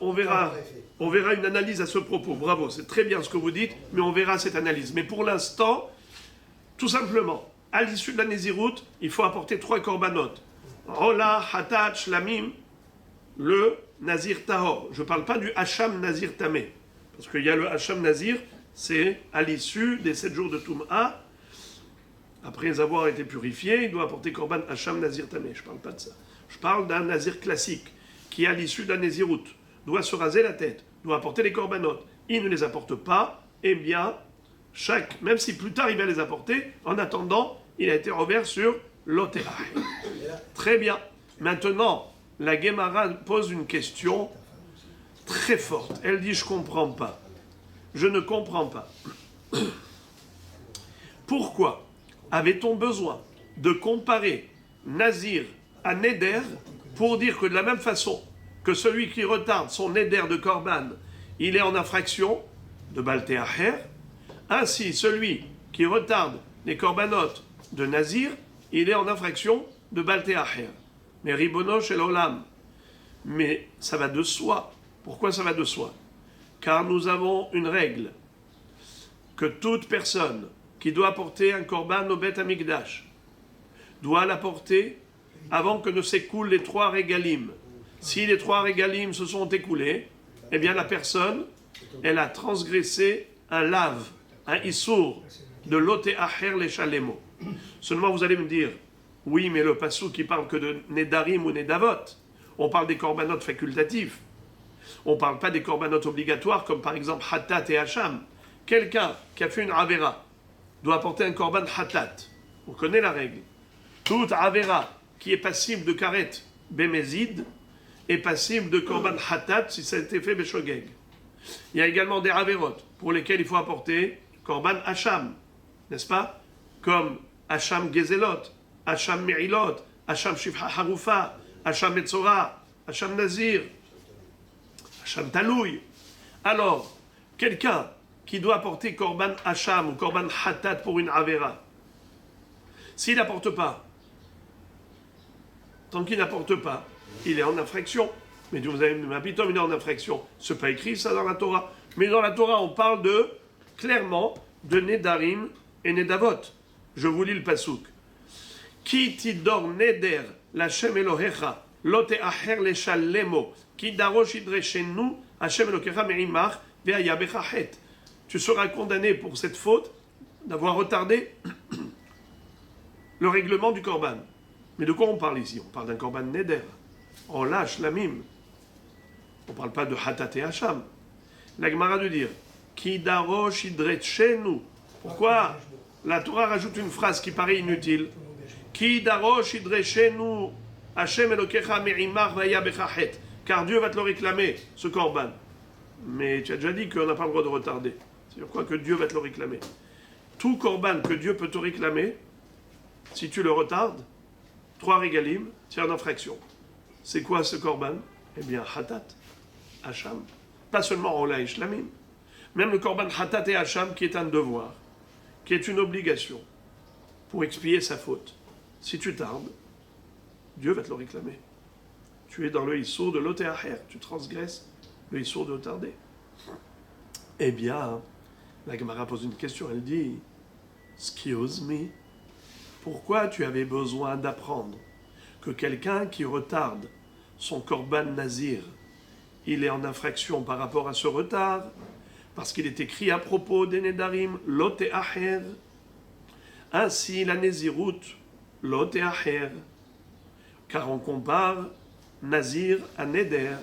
on verra une analyse à ce propos. Bravo, c'est très bien ce que vous dites, mais on verra cette analyse. Mais pour l'instant, tout simplement, à l'issue de la Nézirout, il faut apporter 3 korbanot. Rola, Hatat, Shlamim, le Nazir Tahor. Je ne parle pas du Hacham Nazir Tamé, parce qu'il y a le Hacham Nazir, c'est à l'issue des 7 jours de Toum'a. Après avoir été purifié, il doit apporter Korban Hacham Nazir Tamé. Je ne parle pas de ça. Je parle d'un Nazir classique qui, à l'issue de la Nézirout, doit se raser la tête, doit apporter les Korbanot. Il ne les apporte pas, eh bien, même si plus tard il va les apporter, en attendant, il a été revers sur l'Otéa. Très bien. Maintenant, la Gemara pose une question très forte. Elle dit, je ne comprends pas. Je ne comprends pas. Pourquoi avait-on besoin de comparer Nazir à Neder pour dire que de la même façon que celui qui retarde son Neder de Korban, il est en infraction de Baltéacher, ainsi celui qui retarde les Korbanot de Nazir, il est en infraction de Baltéacher. Mais Ribono chez l'Olam. Mais ça va de soi. Pourquoi ça va de soi? Car nous avons une règle que toute personne qui doit apporter un korban au Beth Amikdash doit l'apporter avant que ne s'écoulent les 3 régalim. Si les 3 régalim se sont écoulés, eh bien la personne, elle a transgressé un lave, un issour de l'oté acher les chalemo. Seulement vous allez me dire, oui, mais le passou qui parle que de nedarim ou nedavot, on parle des korbanot facultatifs. On ne parle pas des korbanot obligatoires, comme par exemple Hatat et Hacham. Quelqu'un qui a fait une Avera doit apporter un korban Hatat. On connaît la règle. Toute Avera qui est passible de karet Bémézid est passible de korban Hatat si ça a été fait Beshogeg. Il y a également des Averot pour lesquels il faut apporter korban Hacham, n'est-ce pas? Comme Hacham Gezelot, Hacham Me'ilot, Hacham Shifha Harufa, Hacham Metzora, Hacham Nazir, Hacham Taloui. Alors, quelqu'un qui doit apporter Korban Hacham ou Korban Hatat pour une Avera, s'il n'apporte pas, tant qu'il n'apporte pas, il est en infraction. Mais vous avez dit, Mapitom, il est en infraction. Ce n'est pas écrit ça dans la Torah. Mais dans la Torah, on parle clairement de Nedarim et Nedavot. Je vous lis le pasouk. Ki tidor neder l'Hashem Elohecha, lote acher leshalemo, ki darosh idreshenu, Hashem Elokecha me'imach, ve'aya bechet. Tu seras condamné pour cette faute d'avoir retardé le règlement du korban. Mais de quoi on parle ici? On parle d'un korban neder. On lâche la mime. On ne parle pas de hatat et hacham. La Gemara de dire ki darosh idreshenu. Pourquoi la Torah rajoute une phrase qui paraît inutile? Ki darosh idreshenu Hashem Elokecha me'imach ve'aya bechet. Car Dieu va te le réclamer, ce korban. Mais tu as déjà dit qu'on n'a pas le droit de retarder. C'est-à-dire quoi? Que Dieu va te le réclamer. Tout korban que Dieu peut te réclamer, si tu le retardes, 3 régalim, tu es en infraction. C'est quoi ce korban? Eh bien, hatat, hacham. Pas seulement ola et shlamim. Même le korban hatat et hacham qui est un devoir, qui est une obligation pour expier sa faute. Si tu tardes, Dieu va te le réclamer. Tu es dans le issour de l'otéacher, tu transgresses le issour de retarder. Eh bien, la Gemara pose une question, elle dit, excuse me, pourquoi tu avais besoin d'apprendre que quelqu'un qui retarde son korban nazir, il est en infraction par rapport à ce retard, parce qu'il est écrit à propos des nedarim, l'otéacher, ainsi la nézirout, l'otéacher, car on compare nazir à neder.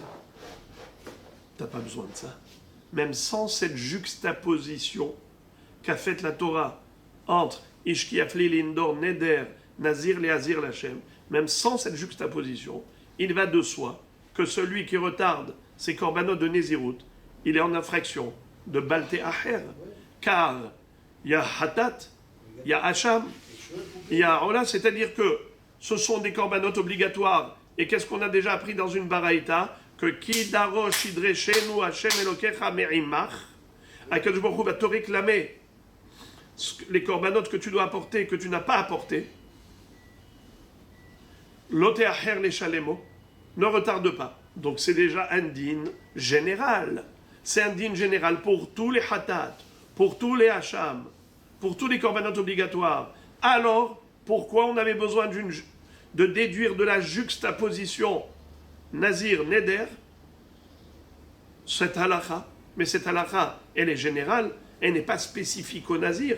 T'as pas besoin de ça. Même sans cette juxtaposition qu'a faite la Torah entre Ishki Afli Lindor Neder, Nazir Leazir Lachem, même sans cette juxtaposition, il va de soi que celui qui retarde ses korbanot de Nézirut, il est en infraction de Balté Acher, car il y a Hatat il y a Hacham, il y a Ola, c'est-à-dire que ce sont des corbanotes obligatoires. Et qu'est-ce qu'on a déjà appris dans une baraïta? Que Ki darosh idreshenu Hashem Elokecha me'imach, Akadosh Baruch Hu va te réclamer les corbanotes que tu dois apporter, que tu n'as pas apporté. Loteacher les chalemo, ne retarde pas. Donc c'est déjà un din général. C'est un din général pour tous les hatat, pour tous les hacham, pour tous les corbanotes obligatoires. Alors, pourquoi on avait besoin de déduire de la juxtaposition Nazir Neder, cette halakha, mais cette halakha, elle est générale, elle n'est pas spécifique au Nazir.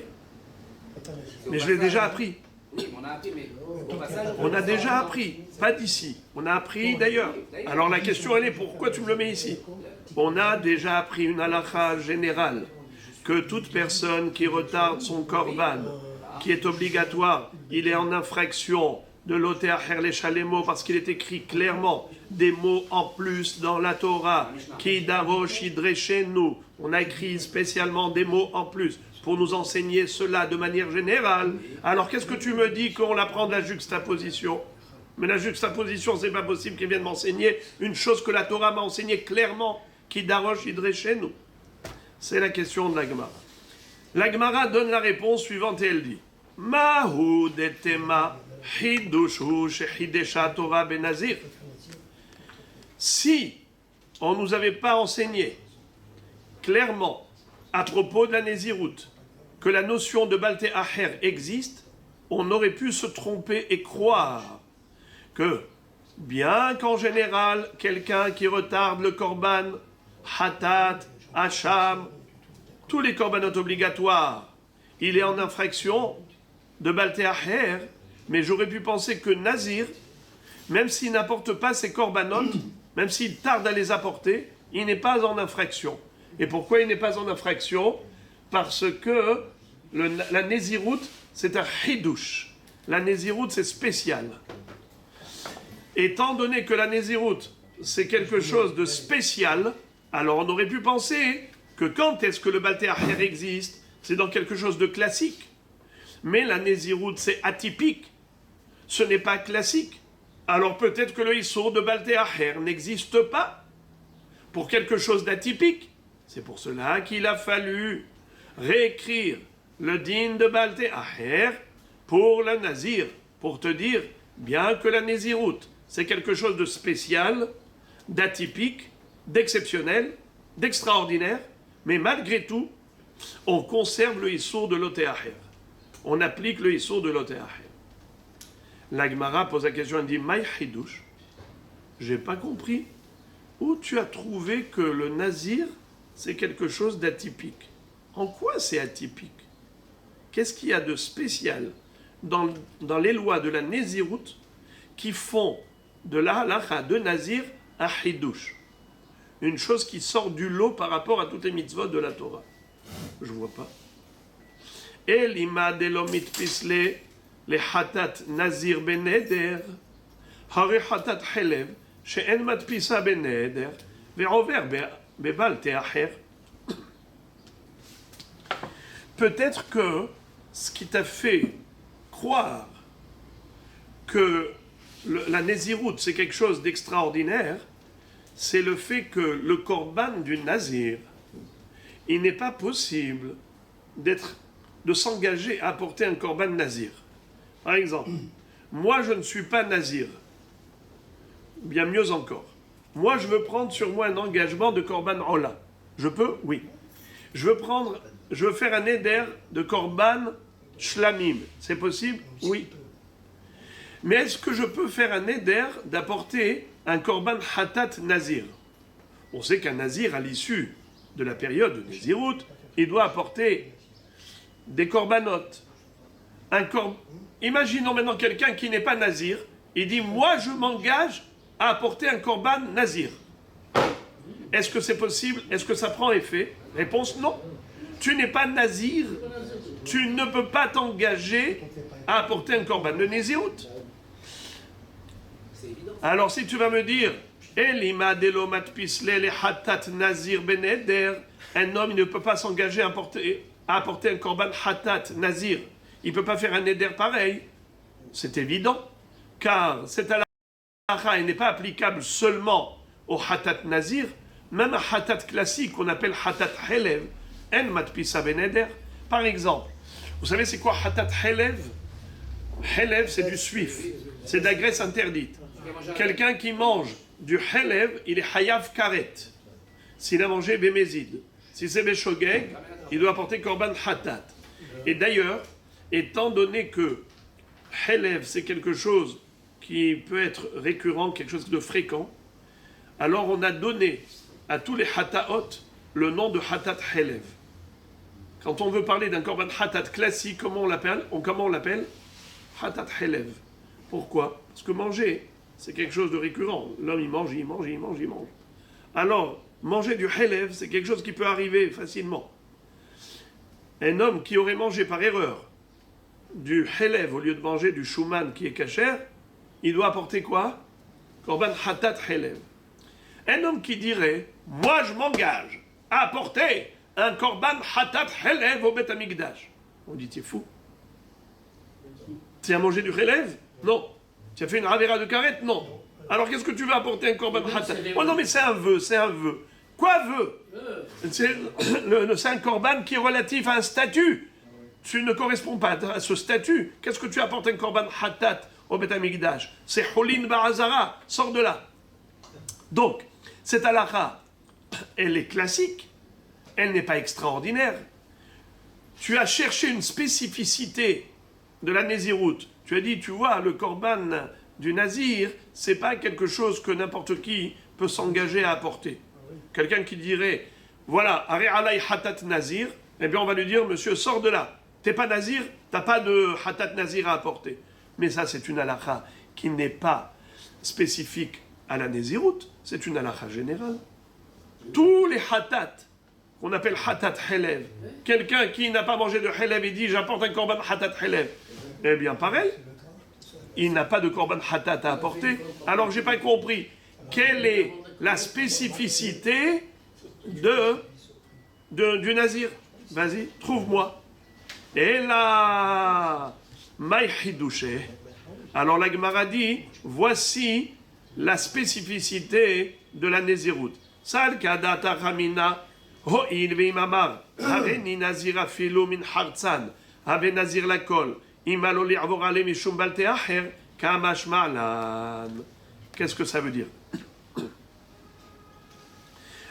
Mais je l'ai déjà appris. Oui, on a appris, mais au passage... On a déjà appris, pas d'ici. On a appris d'ailleurs. Alors la question elle est, pourquoi tu me le mets ici? On a déjà appris une halakha générale, que toute personne qui retarde son korban, qui est obligatoire, il est en infraction de l'Oteacher les Chalemo, parce qu'il est écrit clairement des mots en plus dans la Torah. Ki darosh idreshenu. On a écrit spécialement des mots en plus pour nous enseigner cela de manière générale. Alors qu'est-ce que tu me dis qu'on apprend de la juxtaposition? Mais la juxtaposition, c'est pas possible qu'il vienne m'enseigner une chose que la Torah m'a enseignée clairement. Ki darosh idreshenu. C'est la question de la Gemara. La Gemara donne la réponse suivante et elle dit: Mahu detema hidushu shehidesha Torah benazir. Si on ne nous avait pas enseigné clairement à propos de la Nézirout que la notion de Balte Acher existe, on aurait pu se tromper et croire que, bien qu'en général, quelqu'un qui retarde le korban, Hatat, Hacham, tous les korbanot obligatoires, il est en infraction de Balte Acher, mais j'aurais pu penser que Nazir, même s'il n'apporte pas ses korbanot, même s'il tarde à les apporter, il n'est pas en infraction. Et pourquoi il n'est pas en infraction? Parce que la Nézirout, c'est un hidouche. La Nézirout, c'est spécial. Étant donné que la Nézirout, c'est quelque chose de spécial, alors on aurait pu penser que quand est-ce que le Balte Acher existe, c'est dans quelque chose de classique. Mais la Nézirout, c'est atypique. Ce n'est pas classique. Alors peut-être que le Issour de Balte Acher n'existe pas pour quelque chose d'atypique. C'est pour cela qu'il a fallu réécrire le din de Balte Acher pour la Nazir, pour te dire, bien que la Nézirout, c'est quelque chose de spécial, d'atypique, d'exceptionnel, d'extraordinaire, mais malgré tout, on conserve le Issour de l'Oteacher. On applique le Issour de l'Oteacher. La Gemara pose la question, elle dit, Maï Hidouche, j'ai pas compris. Où tu as trouvé que le Nazir, c'est quelque chose d'atypique? En quoi c'est atypique? Qu'est-ce qu'il y a de spécial dans les lois de la Nézirout qui font de la halakha de Nazir un Hidouche? Une chose qui sort du lot par rapport à toutes les mitzvot de la Torah. Je vois pas. Elima delomit pisle le hatat Nazir beneder, hare hatat helev, she'en matpisa beneder, ve'over bebalte acher. Peut-être que ce qui t'a fait croire que la Nézirout c'est quelque chose d'extraordinaire, c'est le fait que le korban du Nazir, il n'est pas possible de s'engager à apporter un korban Nazir. Par exemple, moi je ne suis pas Nazir. Bien mieux encore. Moi je veux prendre sur moi un engagement de korban Ola. Je peux? Oui. Je veux faire un éder de korban Shlamim. C'est possible? Oui. Mais est-ce que je peux faire un éder d'apporter un korban Hatat Nazir? On sait qu'un Nazir, à l'issue de la période de Nézirout, il doit apporter des corbanotes. Imaginons maintenant quelqu'un qui n'est pas Nazir, il dit, moi je m'engage à apporter un korban Nazir. Est-ce que c'est possible? Est-ce que ça prend effet? Réponse non. Tu n'es pas Nazir, tu ne peux pas t'engager à apporter un korban de Nézirout. Alors si tu vas me dire, Elima delomat pisle le hatat Nazir beneder, un homme il ne peut pas s'engager à apporter un korban hatat Nazir il ne peut pas faire un neder pareil. C'est évident, car cette halakha, elle n'est pas applicable seulement au hatat nazir, même à hatat classique qu'on appelle hatat helev, en matpisa beneder. Par exemple, vous savez c'est quoi hatat helev? Helev, c'est du suif, c'est de la graisse interdite. Quelqu'un qui mange du helev, il est hayav karet. S'il a mangé bémézid, si c'est béshogeg, il doit apporter korban hatat. Et d'ailleurs, étant donné que helev, c'est quelque chose qui peut être récurrent, quelque chose de fréquent, alors on a donné à tous les hataot le nom de hatat helev. Quand on veut parler d'un korban hatat classique, comment on l'appelle? Hatat helev. Pourquoi? Parce que manger, c'est quelque chose de récurrent. L'homme, il mange. Alors, manger du helev, c'est quelque chose qui peut arriver facilement. Un homme qui aurait mangé par erreur du helev au lieu de manger du shuman qui est kasher, il doit apporter quoi? Korban hatat helev. Un homme qui dirait, moi je m'engage à apporter un korban hatat helev au Beth Amikdash. On dit, t'es fou. Tu as mangé du helev? Non. Tu as fait une ravera de karet? Non. Alors qu'est-ce que tu veux apporter un korban hatat? Oh non mais c'est un vœu. Quoi vœu? C'est un korban qui est relatif à un statut. Tu ne corresponds pas à ce statut. Qu'est-ce que tu apportes un korban hatat au Beth Amikdash? C'est Holin Barazara. Sors de là. Donc, cette halakha, elle est classique. Elle n'est pas extraordinaire. Tu as cherché une spécificité de la Nézirout. Tu as dit, tu vois, le korban du Nazir, c'est pas quelque chose que n'importe qui peut s'engager à apporter. Quelqu'un qui dirait, voilà, Are alay hatat Nazir, eh bien on va lui dire, monsieur, sors de là. T'es pas Nazir, t'as pas de hatat Nazir à apporter. Mais ça, c'est une halakha qui n'est pas spécifique à la Nézirout, c'est une halakha générale. Tous les hatat, qu'on appelle hatat helev, quelqu'un qui n'a pas mangé de helev et dit, j'apporte un korban hatat helev, eh bien pareil, il n'a pas de korban hatat à apporter. Alors j'ai pas compris, quelle est la spécificité du Nazir? Vas-y, trouve-moi. Et là, maïhidouché. Alors la Gemara dit, voici la spécificité de la Nézirout. Sal kadata ramina ho'il ve'imamar hareni nazira filo min hartzan habe nazir lakol imalo li'avor ale mishum balte acher kamash ma'lan. Qu'est-ce que ça veut dire?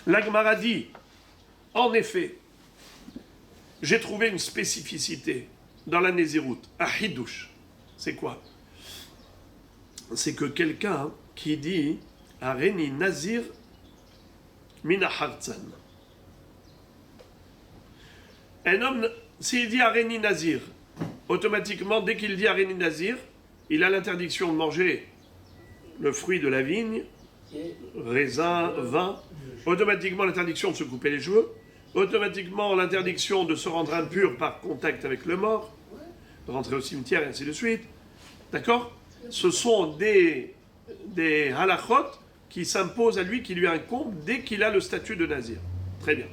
La Gemara dit, en effet, j'ai trouvé une spécificité dans la Nézirout, à Hidouche. C'est quoi? C'est que quelqu'un qui dit Areni Nazir Mina Hartzan. Un homme, s'il dit Areni Nazir, automatiquement, dès qu'il dit Areni Nazir, il a l'interdiction de manger le fruit de la vigne, raisin, vin, automatiquement l'interdiction de se couper les cheveux, automatiquement l'interdiction de se rendre impur par contact avec le mort, de rentrer au cimetière et ainsi de suite. D'accord? Ce sont des halachot qui s'imposent à lui, qui lui incombent dès qu'il a le statut de nazir. Très bien.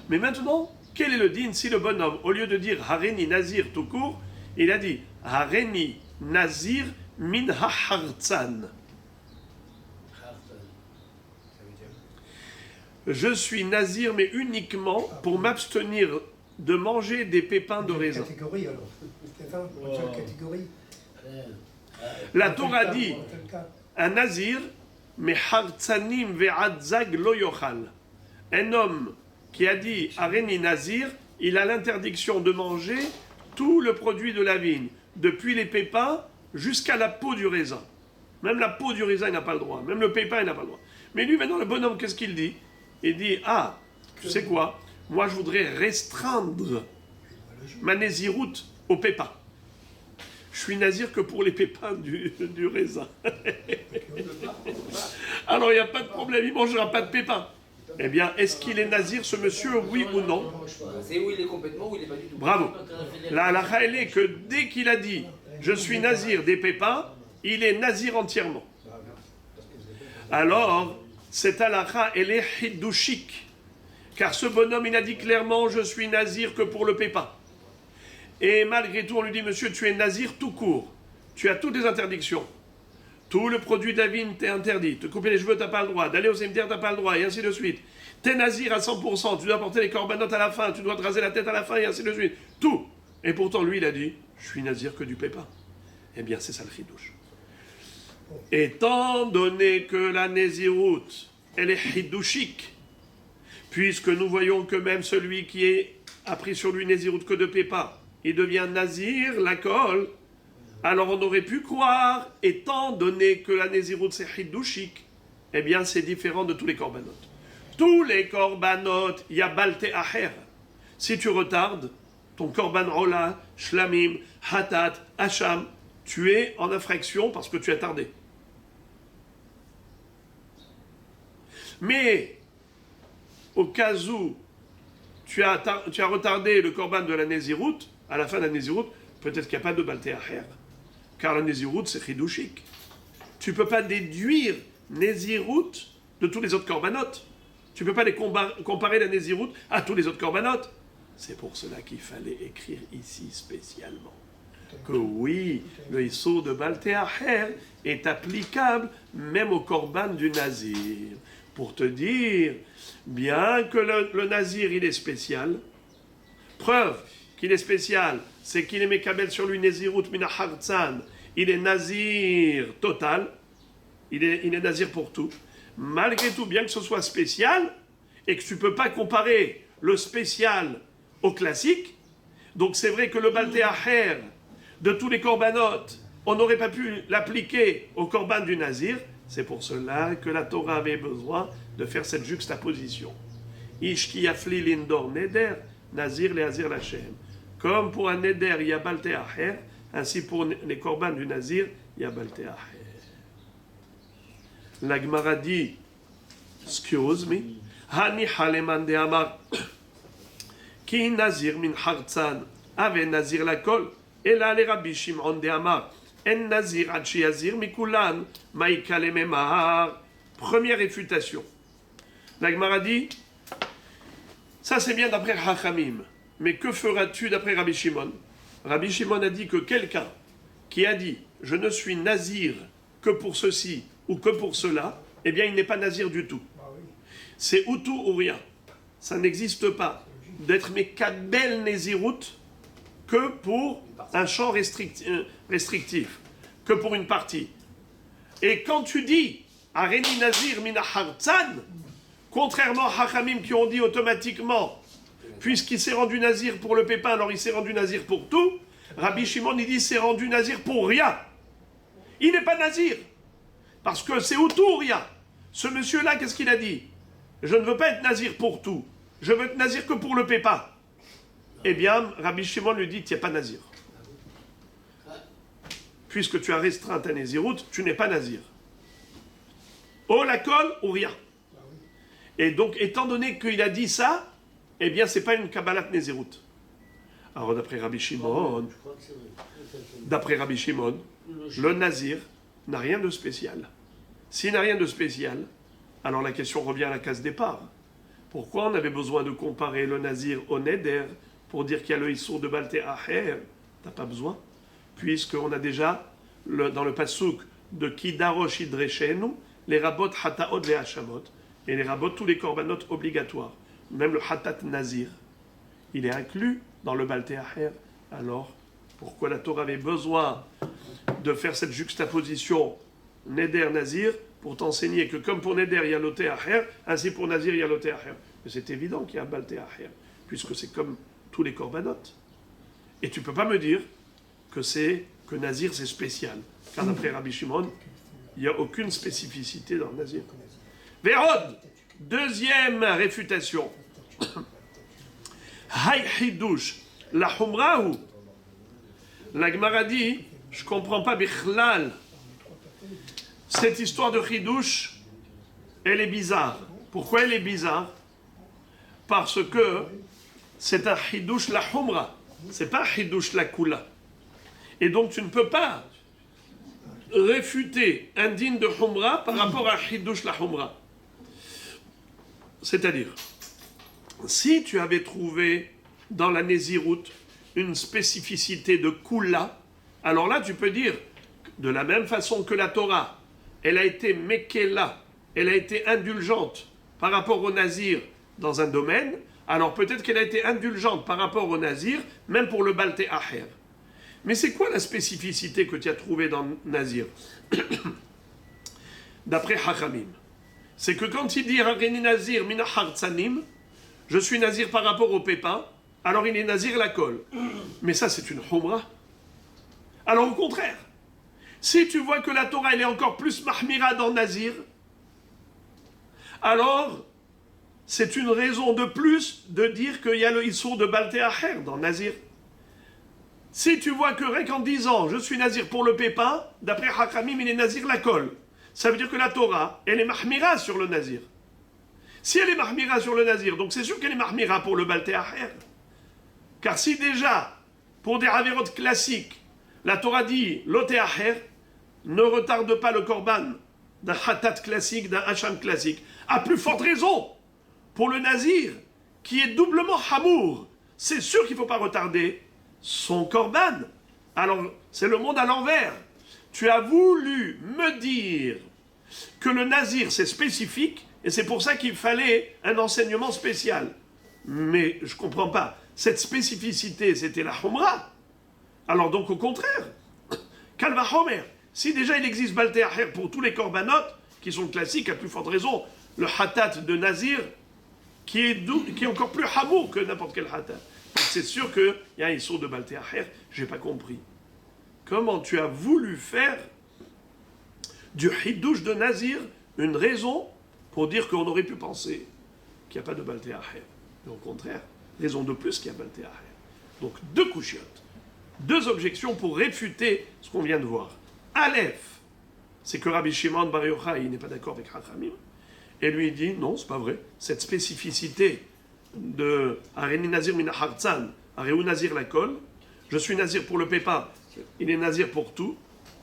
Mais maintenant, quel est le din si le bonhomme, au lieu de dire Hareni Nazir tout court, il a dit Hareni Nazir min ha-hartzan. Je suis nazir, mais uniquement pour m'abstenir de manger des pépins de raisin. Catégorie alors. Stéphane, quelle catégorie? La Torah dit un nazir, mais hartzanim ve'adzag lo yochal. Un homme qui a dit Areni Nazir, il a l'interdiction de manger tout le produit de la vigne, depuis les pépins jusqu'à la peau du raisin. Même la peau du raisin, il n'a pas le droit. Même le pépin, il n'a pas le droit. Mais lui, maintenant, le bonhomme, qu'est-ce qu'il dit? Il dit, ah, tu sais quoi? Moi, je voudrais restreindre ma naziroute aux pépins. Je suis nazir que pour les pépins du raisin. Alors, il n'y a pas de problème, il ne mangera pas de pépins. Eh bien, est-ce qu'il est nazir, ce monsieur, oui ou non? C'est où il est complètement, ou il n'est pas du tout. Bravo. La halakha, elle est que dès qu'il a dit « je suis nazir des pépins », il est nazir entièrement. Alors, cette halakha, elle est hiddouchique. Car ce bonhomme, il a dit clairement « je suis nazir que pour le pépin ». Et malgré tout, on lui dit, monsieur, tu es nazir tout court. Tu as toutes les interdictions. Tout le produit de la vigne t'est interdit. Te couper les cheveux, t'as pas le droit. D'aller au cimetière, t'as pas le droit. Et ainsi de suite. T'es nazir à 100%. Tu dois porter les corbanotes à la fin. Tu dois te raser la tête à la fin. Et ainsi de suite. Tout. Et pourtant, lui, il a dit, je suis nazir que du pépin. Eh bien, c'est ça le chidouche. Étant donné que la néziroute, elle est chidouchique, puisque nous voyons que même celui qui a pris sur lui néziroute que de pépin, il devient nazir, la colle, alors on aurait pu croire, étant donné que la néziroute c'est chidouchique, eh bien c'est différent de tous les corbanotes. Tous les corbanotes, il y a balte aher. Si tu retardes, ton korban rola, shlamim, hatat, hacham, tu es en infraction parce que tu as tardé. Mais, au cas où tu as retardé le korban de la néziroute, à la fin de la néziroute, peut-être qu'il n'y a pas de balte aher. Car la néziroute, c'est chidouchique. Tu ne peux pas déduire néziroute de tous les autres corbanotes. Tu ne peux pas les comparer la néziroute à tous les autres corbanotes. C'est pour cela qu'il fallait écrire ici spécialement que oui, le issour de balte aher est applicable même au korban du nazir. Pour te dire, bien que le nazir, il est spécial, preuve qu'il est spécial, c'est qu'il est mekabel sur lui nézirout mina hartzan, il est nazir total, il est nazir pour tout. Malgré tout, bien que ce soit spécial, et que tu ne peux pas comparer le spécial au classique, donc c'est vrai que le balte aher de tous les corbanotes, on n'aurait pas pu l'appliquer au korban du nazir. C'est pour cela que la Torah avait besoin de faire cette juxtaposition. Ish ki yafli lindor neder, nazir le hazir lachem. Comme pour un neder, il y a balte aher, ainsi pour les corbans du nazir, il y a balte aher. La Gemara dit, excuse me, hani haleman de amar, ki nazir min hartzan, ave nazir la kol, et là les Rabbi Shimon de amar, en nazir ad shiazir mikulan, maïkale memahar. Première réfutation. La Gemara dit, ça c'est bien d'après Chachamim, mais que feras-tu d'après Rabbi Shimon? Rabbi Shimon a dit que quelqu'un qui a dit, je ne suis nazir que pour ceci ou que pour cela, eh bien il n'est pas nazir du tout. C'est ou tout ou rien. Ça n'existe pas d'être mekabel nézirout que pour un champ restrictif, que pour une partie. Et quand tu dis Areni Nazir mina hartzan, contrairement à Hachamim qui ont dit automatiquement, puisqu'il s'est rendu nazir pour le pépin, alors il s'est rendu nazir pour tout, Rabbi Shimon il dit s'est rendu nazir pour rien. Il n'est pas nazir, parce que c'est ou tout ou rien. Ce monsieur-là, qu'est-ce qu'il a dit? Je ne veux pas être nazir pour tout, je veux être nazir que pour le pépin. Eh bien, Rabbi Shimon lui dit, tu n'es pas nazir. Puisque tu as restreint ta néziroute, tu n'es pas nazir. Oh, la colle ou rien. Et donc, étant donné qu'il a dit ça, eh bien, ce n'est pas une kabbalat néziroute. Alors, d'après Rabbi Shimon, le nazir n'a rien de spécial. S'il n'a rien de spécial, alors la question revient à la case départ. Pourquoi on avait besoin de comparer le nazir au neder pour dire qu'il y a le issour de balte aher? T'as pas besoin, puisqu'on a déjà dans le passouk de Kidarosh Idreshenu, les rabot hataot les hachamot, et les rabot tous les corbanotes obligatoires. Même le hatat nazir, il est inclus dans le balte aher. Alors, pourquoi la Torah avait besoin de faire cette juxtaposition neder nazir pour t'enseigner que comme pour neder il y a l'oté aher, ainsi pour nazir il y a l'oté aher? Mais c'est évident qu'il y a un balte aher, puisque c'est comme tous les corbanotes. Et tu ne peux pas me dire que nazir c'est spécial. Car d'après Rabbi Shimon, il n'y a aucune spécificité dans le nazir. Vérod, deuxième réfutation. Hay hidush, la humrahu. La Gemara dit, je ne comprends pas bichlal. Cette histoire de hidush, elle est bizarre. Pourquoi elle est bizarre? Parce que c'est un hidush la humra, c'est pas un hidush la kula. Et donc tu ne peux pas réfuter un digne de humra par rapport à hidush la humra. C'est-à-dire, si tu avais trouvé dans la néziroute une spécificité de Kula, alors là tu peux dire, de la même façon que la Torah, elle a été Mekela, elle a été indulgente par rapport au Nazir dans un domaine, alors peut-être qu'elle a été indulgente par rapport au Nazir, même pour le Balte Aher. Mais c'est quoi la spécificité que tu as trouvée dans Nazir? D'après Hachamim, c'est que quand il dit Harini Nazir mina hartzanim, je suis Nazir par rapport au pépin, alors il est Nazir la colle. Mais ça c'est une Humra. Alors au contraire, si tu vois que la Torah elle est encore plus mahmira dans Nazir, alors c'est une raison de plus de dire qu'il y a le Issour de Balte Aher dans Nazir. Si tu vois que rien qu'en disant je suis Nazir pour le pépin, d'après Hachamim il est Nazir la colle. Ça veut dire que la Torah, elle est mahmira sur le Nazir. Si elle est mahmira sur le Nazir, donc c'est sûr qu'elle est mahmira pour le Balte Aher. Car si déjà, pour des Averot classiques, la Torah dit Lote Aher, ne retarde pas le korban d'un Hatat classique, d'un Hacham classique, à plus forte raison, pour le Nazir, qui est doublement Hamour, c'est sûr qu'il ne faut pas retarder son korban. Alors, c'est le monde à l'envers. Tu as voulu me dire que le Nazir c'est spécifique et c'est pour ça qu'il fallait un enseignement spécial. Mais je ne comprends pas. Cette spécificité c'était la Humra. Alors donc au contraire, Kalva Homer, si déjà il existe Balte Aher pour tous les korbanot qui sont classiques, à plus forte raison, le Hatat de Nazir qui est encore plus hamour que n'importe quel Hatat. C'est sûr qu'il y a un Issour de Balte Aher, je n'ai pas compris. Comment tu as voulu faire du Hiddouche de Nazir une raison pour dire qu'on aurait pu penser qu'il n'y a pas de Balte Aher. Mais au contraire, raison de plus qu'il y a Balte Aher. Donc deux couchiottes, deux objections pour réfuter ce qu'on vient de voir. Aleph, c'est que Rabbi Shimon Bar Yochai n'est pas d'accord avec Hachamim, et lui il dit non, c'est pas vrai. Cette spécificité de Areni Nazir Mina Hartzan, Areu Nazir la colle, je suis Nazir pour le pépin, il est Nazir pour tout,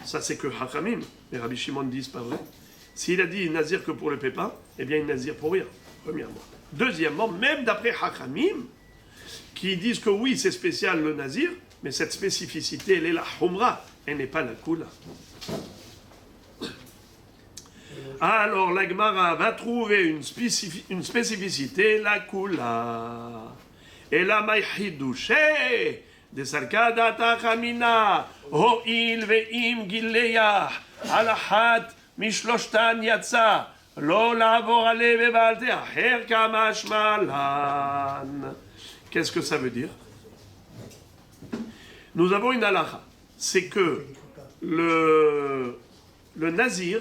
ça c'est que Hachamim, mais Rabbi Shimon dit c'est pas vrai. S'il a dit Nazir que pour le pépin, eh bien il est Nazir pour rien, premièrement. Deuxièmement, même d'après Hachamim, qui disent que oui c'est spécial le Nazir, mais cette spécificité elle est la Humra, elle n'est pas la Kula. Alors la Gemara va trouver une spécificité, la Kula. Et la Maïhidouché, de Sarkada Tachamina, Ho'il ve'im Gileya, Alahat, Mishloshtan Yatsa, Lo Lavor Ale Bevalte Aher Kamash Malan. Qu'est-ce que ça veut dire? Nous avons une halakha. C'est que le Nazir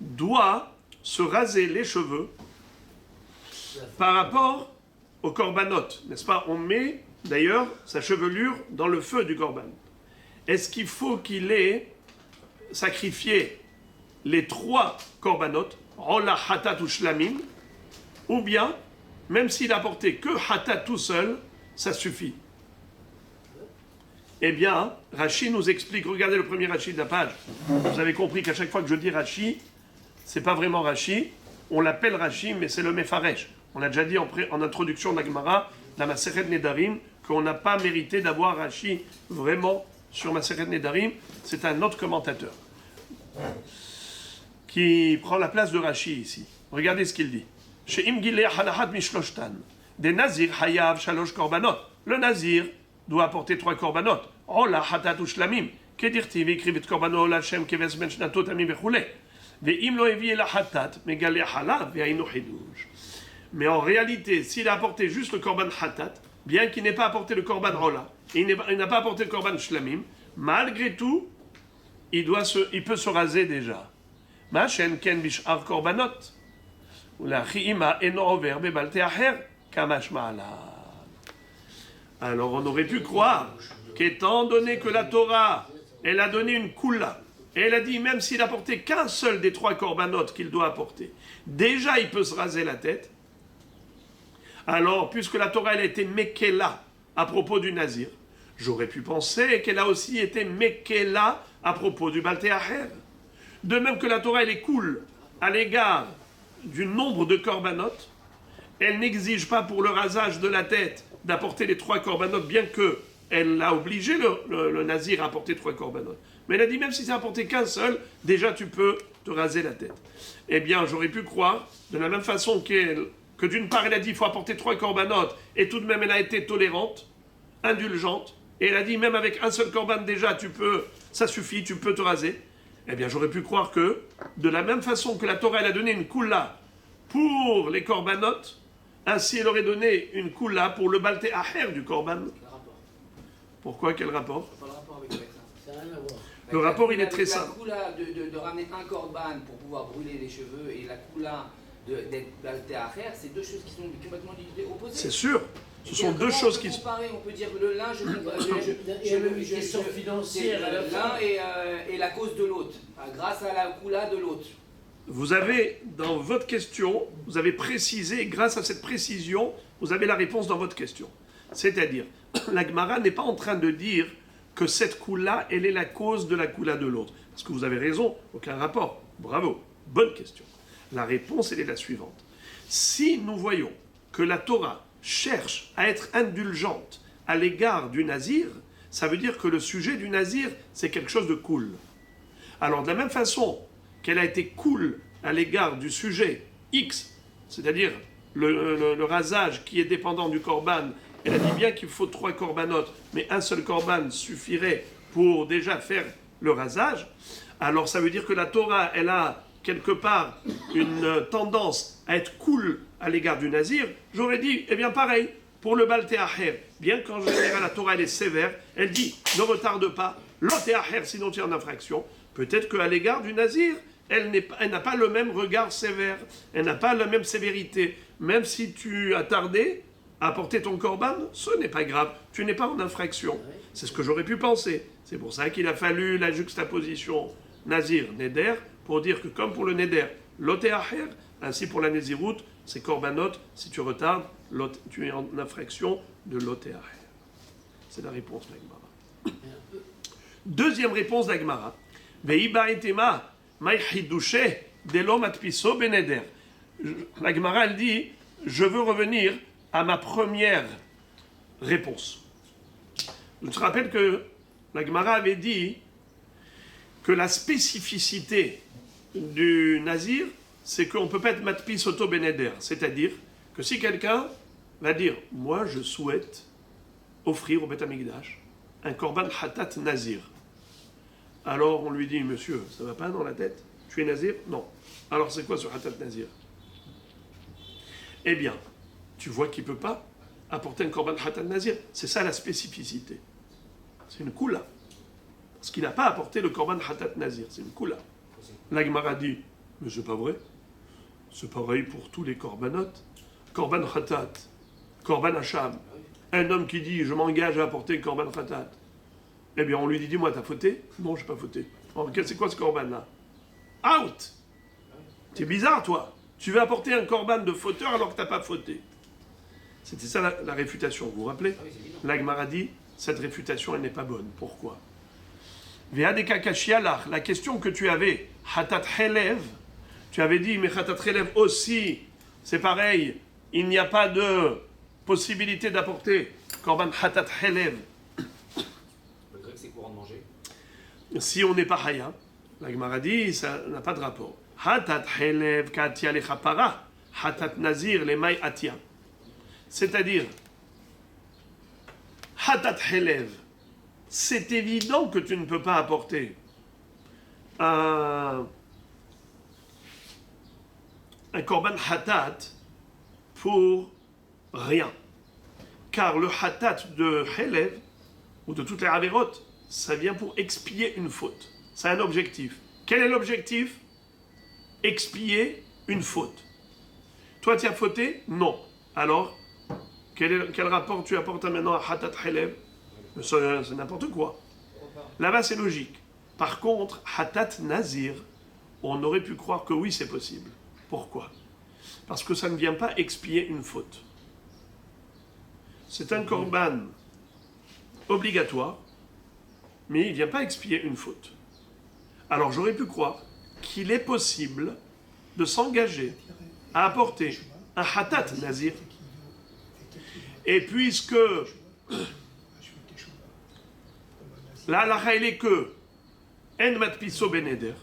doit se raser les cheveux par rapport au korbanot, n'est-ce pas? On met d'ailleurs sa chevelure dans le feu du korban. Est-ce qu'il faut qu'il ait sacrifié les 3 korbanot, Ola, Hatat ou Shlamim, ou bien, même s'il a porté que Hatat tout seul, ça suffit? Eh bien, Rashi nous explique, regardez le premier Rashi de la page. Vous avez compris qu'à chaque fois que je dis Rashi, c'est pas vraiment Rashi, on l'appelle Rashi, mais c'est le Mefaresh. On a déjà dit en introduction de la Gemara, la Maseret Nedarim, qu'on n'a pas mérité d'avoir Rashi vraiment sur Maseret Nedarim. C'est un autre commentateur qui prend la place de Rashi ici. Regardez ce qu'il dit. She'im gilei halahat mishloshtan, des Nazir hayav shalosh korbanot. Le Nazir doit apporter 3 korbanot. Ola hatat u shlamim. Kedirtiv écrivit korbano la Hashem keves ben shnatot ami vechule. Ve'im lo evi la hatat megale halav ve'ainu hidush. Mais en réalité, s'il a apporté juste le korban hatat, bien qu'il n'ait pas apporté le korban ola, il n'a pas apporté le korban shlamim, malgré tout, il peut se raser déjà. Ma shen ken bishar korbanot. La chiima eno over bebalte aher kamash ma'ala. Alors on aurait pu croire qu'étant donné que la Torah, elle a donné une kula, et elle a dit même s'il a porté qu'un seul des 3 korbanot qu'il doit apporter, déjà il peut se raser la tête. Alors, puisque la Torah elle a été mekela à propos du Nazir, j'aurais pu penser qu'elle a aussi été mekela à propos du Balte Aher. De même que la Torah elle est cool à l'égard du nombre de korbanot, elle n'exige pas pour le rasage de la tête d'apporter les 3 korbanot, bien que elle a obligé le nazir à apporter 3 korbanot. Mais elle a dit, même si c'est apporté qu'un seul, déjà tu peux te raser la tête. Eh bien, j'aurais pu croire, de la même façon que d'une part, elle a dit, il faut apporter 3 korbanot, et tout de même, elle a été tolérante, indulgente, et elle a dit, même avec un seul korban, déjà, ça suffit, tu peux te raser. Eh bien, j'aurais pu croire que, de la même façon que la Torah, elle a donné une koula pour les korbanot, ainsi elle aurait donné une koula pour le balté aher du korban. Quel rapport? Pourquoi? Quel rapport? Pas le rapport avec le médecin. Ça n'a rien à voir. Le rapport, il est très simple. La coula de ramener un korban pour pouvoir brûler les cheveux et la coula d'être balté à faire, c'est deux choses qui sont complètement opposées. C'est sûr. Ce sont deux choses qui... On peut dire que le l'un, Il y a une question financière à la fin. l'un est la cause de l'autre, grâce à la coula de l'autre. Vous avez, dans votre question, vous avez précisé, grâce à cette précision, vous avez la réponse dans votre question. C'est-à-dire, la Gemara n'est pas en train de dire que cette coula, elle est la cause de la coula de l'autre. Parce que vous avez raison, aucun rapport. Bravo, bonne question. La réponse, elle est la suivante. Si nous voyons que la Torah cherche à être indulgente à l'égard du nazir, ça veut dire que le sujet du nazir, c'est quelque chose de cool. Alors, de la même façon qu'elle a été cool à l'égard du sujet X, c'est-à-dire le rasage qui est dépendant du korban, elle a dit bien qu'il faut 3 korbanotes, mais un seul korban suffirait pour déjà faire le rasage. Alors ça veut dire que la Torah, elle a quelque part une tendance à être cool à l'égard du nazir. J'aurais dit, eh bien pareil, pour le balté aher, bien qu'en général la Torah elle est sévère, elle dit, ne retarde pas, l'oté aher, sinon tu es en infraction. Peut-être qu'à l'égard du nazir, elle n'a pas le même regard sévère, elle n'a pas la même sévérité. Même si tu as tardé à apporter ton korban, ce n'est pas grave, tu n'es pas en infraction. C'est ce que j'aurais pu penser. C'est pour ça qu'il a fallu la juxtaposition nazir-neder, pour dire que comme pour le neder, l'oté aher, ainsi pour la néziroute, c'est korbanot, si tu retardes, tu es en infraction de l'oté aher. C'est la réponse de la Gemara. Deuxième réponse de la Gemara. Veiba etema maïchidouche delom atpiso beneder. La Gemara, elle dit, je veux revenir à ma première réponse. Je te rappelle que la Gemara avait dit que la spécificité du nazir, c'est qu'on ne peut pas être matpis auto beneder. C'est-à-dire que si quelqu'un va dire, moi je souhaite offrir au Beth Amikdash un korban hatat nazir. Alors on lui dit, monsieur, ça ne va pas dans la tête? Tu es nazir? Non. Alors c'est quoi ce hatat nazir? Eh bien, tu vois qu'il ne peut pas apporter un korban hatat nazir. C'est ça la spécificité. C'est une koula. Parce qu'il n'a pas apporté le korban hatat nazir. C'est une koula. La Gemara dit, mais c'est pas vrai. C'est pareil pour tous les korbanot. Korban hatat, korban hacham. Un homme qui dit, je m'engage à apporter un korban hatat. Eh bien, on lui dit, dis-moi, t'as fauté? Non, je n'ai pas fauté. Alors, c'est quoi ce korban-là? Out! C'est bizarre, toi. Tu veux apporter un korban de fauteur alors que tu n'as pas fauté. C'était ça la réfutation, vous vous rappelez? La Gemara dit, cette réfutation, elle n'est pas bonne. Pourquoi? La question que tu avais, hatat helev, tu avais dit, mais hatat helev aussi, c'est pareil, il n'y a pas de possibilité d'apporter korban hatat helev. Le grec, c'est courant de manger. Si on n'est pas haya, la Gemara dit, ça n'a pas de rapport. Hatat helev katia lechapara, hatat nazir lemay atia. C'est-à-dire, hatat helev, c'est évident que tu ne peux pas apporter un korban hatat pour rien. Car le hatat de helev, ou de toutes les avérotes, ça vient pour expier une faute. C'est un objectif. Quel est l'objectif? Expier une faute. Toi, tu as fauté? Non. Alors, quel rapport tu apportes maintenant à hatat helev? C'est n'importe quoi. Là-bas, c'est logique. Par contre, hatat nazir, on aurait pu croire que oui, c'est possible. Pourquoi? Parce que ça ne vient pas expier une faute. C'est un korban obligatoire, mais il ne vient pas expier une faute. Alors j'aurais pu croire qu'il est possible de s'engager à apporter un hatat nazir. Et puisque La halakha, elle est que en matpiso beneder.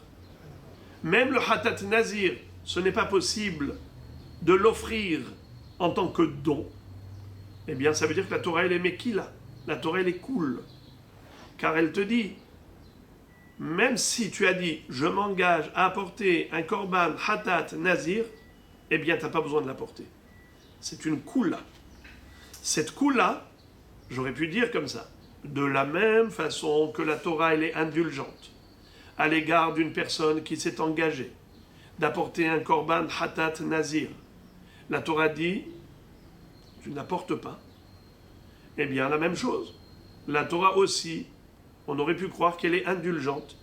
Même le hatat nazir, ce n'est pas possible de l'offrir en tant que don. Eh bien, ça veut dire que la Torah, elle est mekila. La Torah, elle est cool. Car elle te dit, même si tu as dit, je m'engage à apporter un korban hatat nazir, eh bien, tu n'as pas besoin de l'apporter. C'est une kula. Cette kula, j'aurais pu dire comme ça, de la même façon que la Torah, elle est indulgente à l'égard d'une personne qui s'est engagée d'apporter un korban hatat nazir. La Torah dit, tu n'apportes pas. Eh bien, la même chose. La Torah aussi, on aurait pu croire qu'elle est indulgente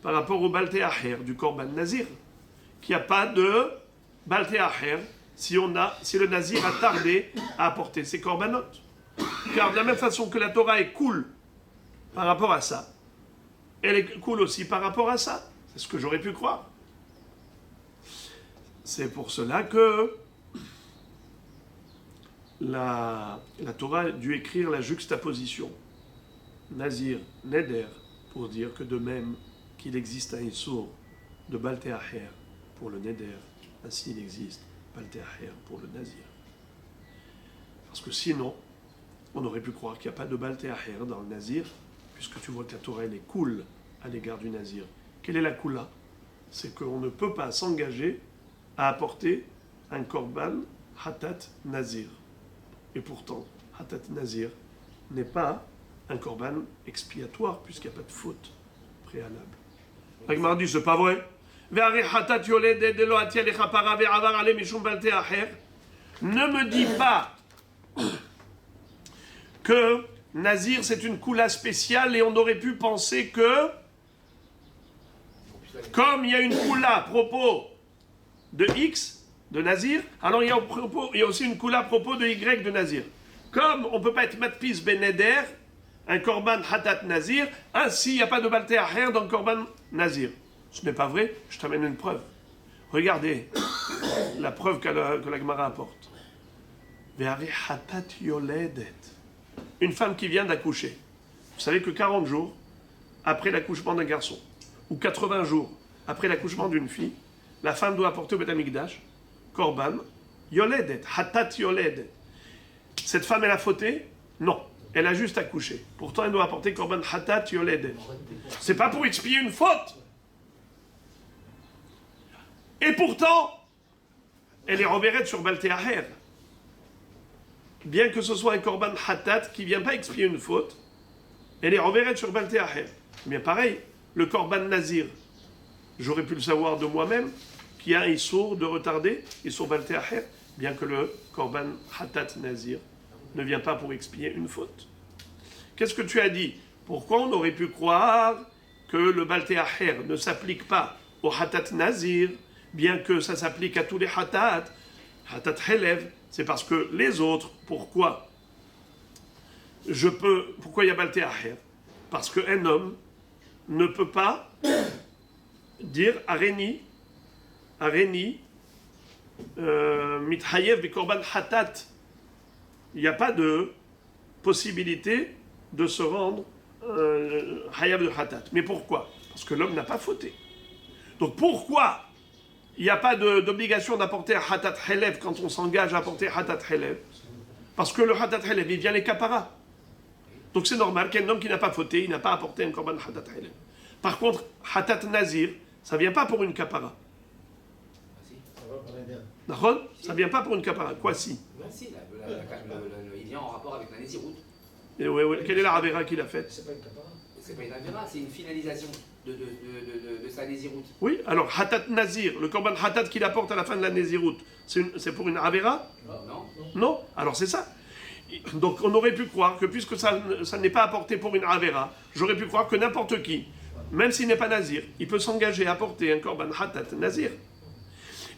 par rapport au Balté Acher du korban nazir, qu'il n'y a pas de Balté Acher si le nazir a tardé à apporter ses corbanotes. Car de la même façon que la Torah est cool par rapport à ça, elle est cool aussi par rapport à ça. C'est ce que j'aurais pu croire. C'est pour cela que la Torah a dû écrire la juxtaposition Nazir, Neder, pour dire que de même qu'il existe un Issour de Balté Acher pour le Neder, ainsi il existe Balté Acher pour le Nazir. Parce que sinon, on aurait pu croire qu'il n'y a pas de Balté Acher dans le Nazir, puisque tu vois que la Torah elle est cool à l'égard du Nazir. Quelle est la coula? C'est qu'on ne peut pas s'engager à apporter un korban hatat nazir. Et pourtant, hatat nazir n'est pas un korban expiatoire, puisqu'il n'y a pas de faute préalable. La Gemara dit, c'est pas vrai. Ne me dis pas que Nazir c'est une coula spéciale et on aurait pu penser que, comme il y a une coula à propos de X, de Nazir, alors il y a aussi une coula à propos de Y de Nazir. Comme on ne peut pas être matpis beneder, un korban hatat nazir, ainsi il n'y a pas de balté acher dans le korban nazir. Ce n'est pas vrai, je t'amène une preuve. Regardez la preuve que la Gemara apporte. Une femme qui vient d'accoucher. Vous savez que 40 jours après l'accouchement d'un garçon, ou 80 jours après l'accouchement d'une fille, la femme doit apporter au Beth Amikdash, korban, yoledet, hatat yoledet. Cette femme, elle a fauté? Non. Elle a juste accouché. Pourtant, elle doit apporter korban hatat yoledet. C'est pas pour expier une faute. Et pourtant, elle est reverrette sur Balté Acher. Bien que ce soit un korban hatat qui ne vient pas expier une faute, elle est reverette sur Balté Acher. Bien pareil, le korban nazir, j'aurais pu le savoir de moi-même, qu'il y a un issour de retarder, issour Balté Acher, bien que le korban hatat nazir ne vient pas pour expier une faute. Qu'est-ce que tu as dit? Pourquoi on aurait pu croire que le Balté Acher ne s'applique pas au hatat nazir, bien que ça s'applique à tous les hatat helev? C'est parce que les autres, pourquoi il y a Balté Acher? Parce qu'un homme ne peut pas dire Areni, mithayev bikorban hatat. Il n'y a pas de possibilité de se rendre hayav de hatat. Mais pourquoi? Parce que l'homme n'a pas fauté. Donc pourquoi il n'y a pas d'obligation d'apporter un hatat helev quand on s'engage à apporter hatat helev? Parce que le hatat helev, il vient les kapara. Donc c'est normal qu'un homme qui n'a pas fauté, il n'a pas apporté un korban hatat helev. Par contre, hatat nazir, ça ne vient pas pour une kapara. D'accord? Ça ne vient pas pour une kapara. Quoi si? Il vient en rapport avec la Nézirout. Quelle est la Avera qu'il a faite? C'est pas une capara. C'est pas une Avera, c'est une finalisation de sa Nézirout. Oui, alors Hatat Nazir, le korban Hatat qu'il apporte à la fin de la Nézirout, c'est pour une Avera? Non. Non? Alors c'est ça. Donc on aurait pu croire que puisque ça n'est pas apporté pour une Avera, j'aurais pu croire que n'importe qui, même s'il n'est pas Nazir, il peut s'engager à apporter un korban Hatat Nazir.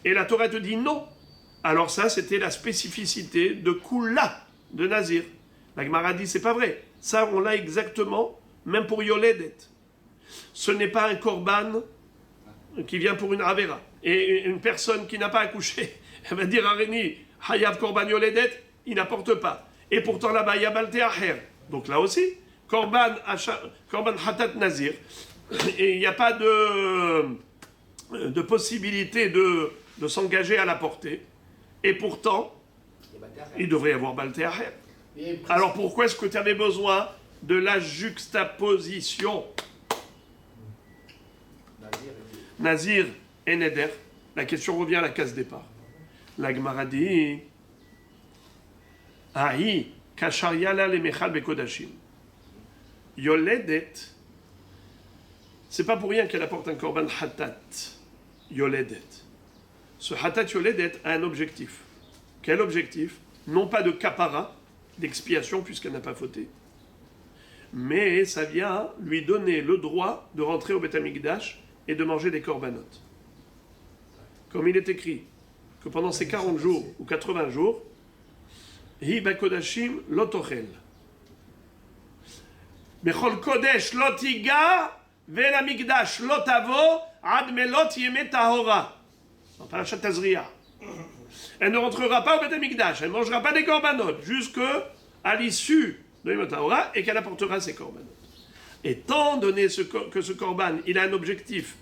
Et la Torah te dit non. Alors ça, c'était la spécificité de Kula, de Nazir. La Gemara dit, c'est pas vrai. Ça, on l'a exactement, même pour Yoledet. Ce n'est pas un korban qui vient pour une Avera. Et une personne qui n'a pas accouché, elle va dire Areni, Hayav korban Yoledet, il n'apporte pas. Et pourtant là-bas, il y a Balté Acher. Donc là aussi, korban hatat nazir, et il n'y a pas de possibilité de s'engager à la porter, et pourtant, il devrait y avoir balté aher. Alors pourquoi est-ce que tu avais besoin de la juxtaposition Nazir et Neder? La question revient à la case départ. La Gemara dit Ahi, kashar yala le mechal bekodashim. Yoledet, c'est pas pour rien qu'elle apporte un korban hatat. Yoledet. Ce hatat yoledet a un objectif. Quel objectif? Non pas de kapara, d'expiation puisqu'elle n'a pas fauté, mais ça vient lui donner le droit de rentrer au Beth Amikdash et de manger des korbanot. Comme il est écrit que pendant ces 40 jours ou 80 jours, Hi bakodashim lotochel. Bechol kodesh lotiga vel amikdash lotavo ad melot yemet tahora. Dans Parashat Tazria. Elle ne rentrera pas au Beth Amikdash, elle ne mangera pas des korbanot jusqu'à l'issue de Yom Tahora et qu'elle apportera ses korbanot. Étant donné que ce korban, il a un objectif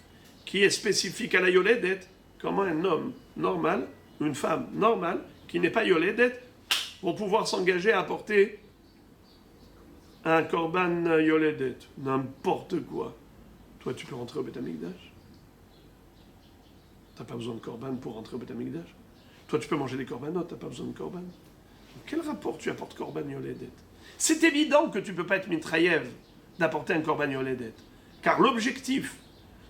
qui est spécifique à la yoledet, comment un homme normal, ou une femme normale, qui n'est pas yoledet, vont pouvoir s'engager à apporter un korban yoledet, n'importe quoi. Toi, tu peux rentrer au Beth Amikdash? T'as pas besoin de korban pour rentrer au Beth Amikdash? Toi, tu peux manger des korbanot, t'as pas besoin de korban. Quel rapport tu apportes korban yoledet? C'est évident que tu ne peux pas être mitraïev d'apporter un korban yoledet, car l'objectif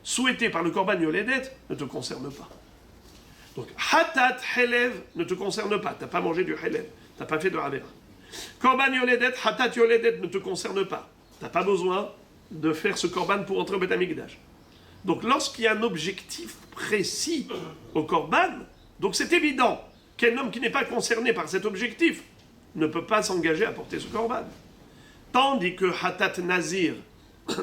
souhaité par le korban yoledet ne te concerne pas. Donc, hatat helev ne te concerne pas, tu n'as pas mangé du helev, tu n'as pas fait de avera. Korban yoledet, hatat yoledet ne te concerne pas, tu n'as pas besoin de faire ce korban pour entrer au Beth Amikdash. Donc, lorsqu'il y a un objectif précis au korban, donc c'est évident qu'un homme qui n'est pas concerné par cet objectif ne peut pas s'engager à porter ce korban. Tandis que hatat nazir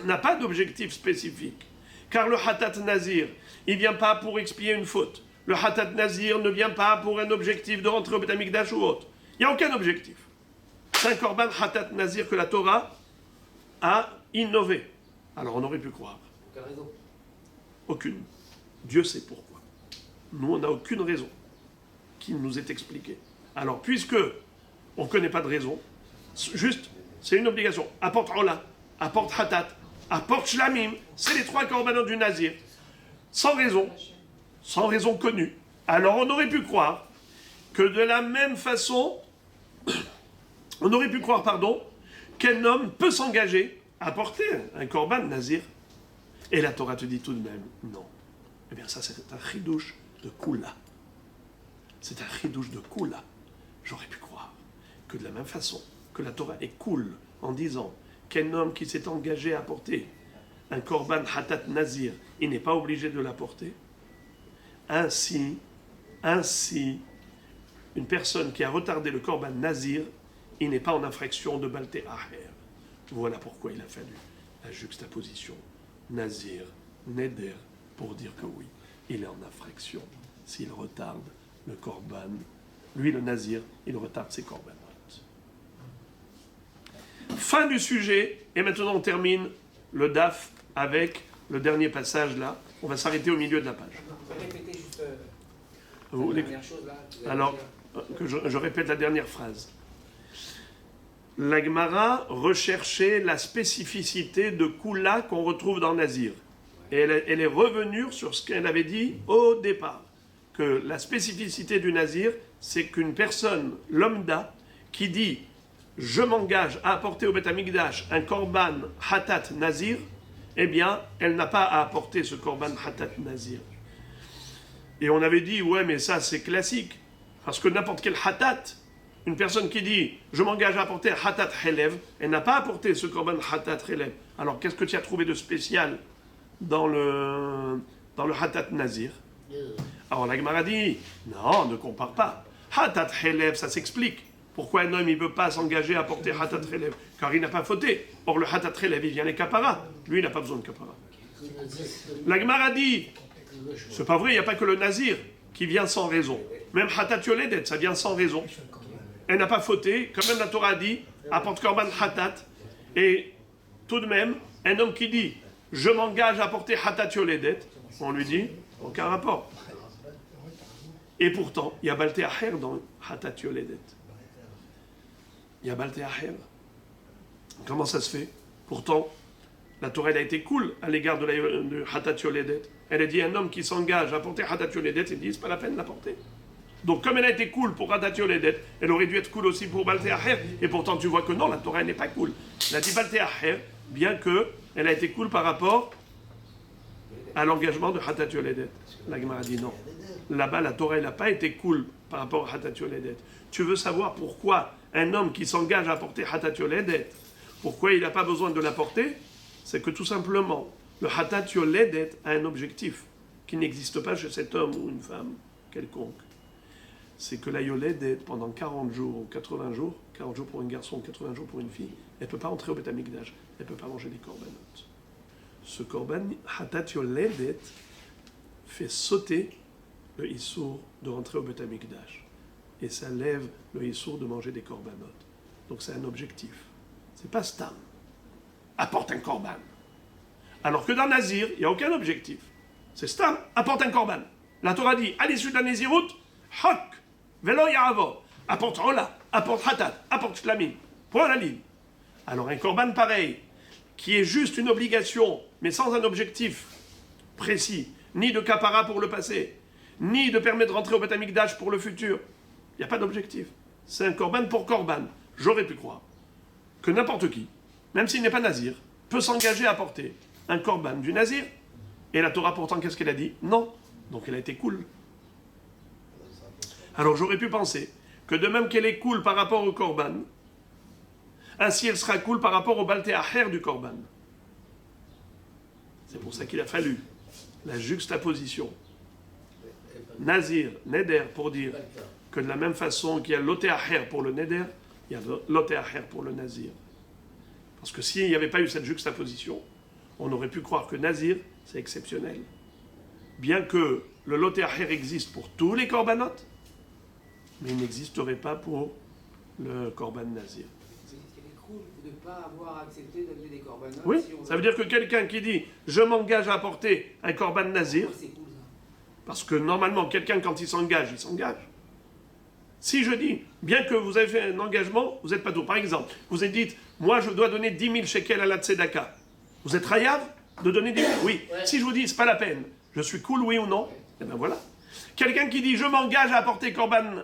n'a pas d'objectif spécifique. Car le hatat nazir, il ne vient pas pour expier une faute. Le hatat nazir ne vient pas pour un objectif de rentrer au Beth Amikdash ou autre. Il n'y a aucun objectif. C'est un korban hatat nazir que la Torah a innové. Alors on aurait pu croire. Quelle raison? Aucune. Dieu sait pourquoi. Nous, on n'a aucune raison qui nous est expliquée. Alors, puisque on ne connaît pas de raison, juste, c'est une obligation. Apporte Ola, apporte Hatat, apporte Shlamim, c'est les 3 korbanot du Nazir. Sans raison connue. Alors, on aurait pu croire que de la même façon, qu'un homme peut s'engager à porter un korban Nazir. Et la Torah te dit tout de même, non. Eh bien, ça, c'est un chidouche de Kula. C'est un chidouche de Kula. J'aurais pu croire que de la même façon que la Torah est cool en disant qu'un homme qui s'est engagé à porter un korban hatat nazir, il n'est pas obligé de l'apporter. Ainsi, une personne qui a retardé le korban nazir, il n'est pas en infraction de balté aher. Voilà pourquoi il a fallu la juxtaposition nazir, neder, pour dire que oui, il est en infraction s'il retarde le korban. Lui, le nazir, il retarde ses korbanot. Fin du sujet, et maintenant on termine le daf avec le dernier passage là. On va s'arrêter au milieu de la page. Vous pouvez répéter juste Vous, la dernière chose là? alors, que je répète la dernière phrase. La Gemara recherchait la spécificité de Kula qu'on retrouve dans Nazir. Et elle est revenue sur ce qu'elle avait dit au départ. Que la spécificité du Nazir, c'est qu'une personne lambda qui dit « Je m'engage à apporter au Beth Amikdash un korban hatat nazir », eh bien, elle n'a pas à apporter ce korban hatat nazir. Et on avait dit « Ouais, mais ça, c'est classique. Parce que n'importe quel hatat, une personne qui dit « Je m'engage à apporter un hatat helev », elle n'a pas apporté ce korban hatat helev. Alors, qu'est-ce que tu as trouvé de spécial dans le hatat nazir? Alors la Gemara dit, non, ne compare pas. Hatat helev, ça s'explique. Pourquoi un homme ne peut pas s'engager à porter hatat helev? Car il n'a pas fauté. Or le hatat helev, il vient les kapara. Lui, il n'a pas besoin de kapara. La Gemara dit, c'est pas vrai, il n'y a pas que le nazir qui vient sans raison. Même hatat yoledet, ça vient sans raison. Elle n'a pas fauté. Quand même la Torah dit, apporte korban hatat. Et tout de même, un homme qui dit « Je m'engage à porter Hatat Yoledet », on lui dit « Aucun rapport ». Et pourtant, il y a Balté Acher dans Hatat Yoledet. Il y a Balté Acher. Comment ça se fait? Pourtant, la Torah elle a été cool à l'égard de Hatat Yoledet. Elle a dit un homme qui s'engage à porter Hatat Yoledet, il dit c'est pas la peine de la porter. Donc comme elle a été cool pour Hatat Yoledet, elle aurait dû être cool aussi pour Balté Acher. Et pourtant tu vois que non, la Torah elle n'est pas cool. Elle a dit Balté Acher, bien que elle a été cool par rapport à l'engagement de Hatat Yoledet. La Gemara dit non. Là-bas, la Torah n'a pas été cool par rapport à Hatat Yoledet. Tu veux savoir pourquoi un homme qui s'engage à porter Hatat Yoledet, pourquoi il n'a pas besoin de la porter? C'est que tout simplement, le Hatat Yoledet a un objectif qui n'existe pas chez cet homme ou une femme quelconque. C'est que la Yoledet, pendant 40 jours ou 80 jours, 40 jours pour un garçon, 80 jours pour une fille, elle ne peut pas entrer au Beth Amikdash, elle ne peut pas manger des korbanot. Ce korban, Hatat Yoledet, fait sauter le Issour de rentrer au Beth Amikdash. Et ça lève le Issour de manger des korbanot. Donc c'est un objectif. C'est pas Stam. Apporte un korban. Alors que dans Nazir, il n'y a aucun objectif. C'est Stam, apporte un korban. La Torah dit, à l'issue de la Nézirut, Hok, Velo Yaravo, apporte Ola, apporte Hatat, apporte Shlamim. Point à la ligne. Alors un korban pareil, qui est juste une obligation, mais sans un objectif précis, ni de kapara pour le passé, ni de permettre de rentrer au Beth Amikdash pour le futur. Il n'y a pas d'objectif. C'est un korban pour korban. J'aurais pu croire que n'importe qui, même s'il n'est pas nazir, peut s'engager à porter un korban du nazir. Et la Torah pourtant, qu'est-ce qu'elle a dit? Non. Donc elle a été cool. Alors j'aurais pu penser que de même qu'elle est cool par rapport au korban, ainsi elle sera cool par rapport au balté acher du korban. C'est pour ça qu'il a fallu la juxtaposition Nazir, Neder, pour dire que de la même façon qu'il y a l'oté acher pour le Neder, il y a l'oté acher pour le Nazir. Parce que s'il n'y avait pas eu cette juxtaposition, on aurait pu croire que Nazir, c'est exceptionnel. Bien que le loté acher existe pour tous les corbanotes, mais il n'existerait pas pour le korban Nazir. C'est cool de ne pas avoir accepté d'amener des corbanotes. Oui, si on ça veut dire que quelqu'un qui dit « je m'engage à apporter un korban Nazir », c'est cool, ça. parce que normalement, quelqu'un quand il s'engage, il s'engage. Si je dis, bien que vous avez fait un engagement, vous n'êtes pas tout. Par exemple, vous avez dit, moi je dois donner 10 000 shekels à la tzedaka. Vous êtes rayav de donner 10 000? Oui. Ouais. Si je vous dis, c'est pas la peine, je suis cool, oui ou non? Eh bien voilà. Quelqu'un qui dit, je m'engage à apporter korban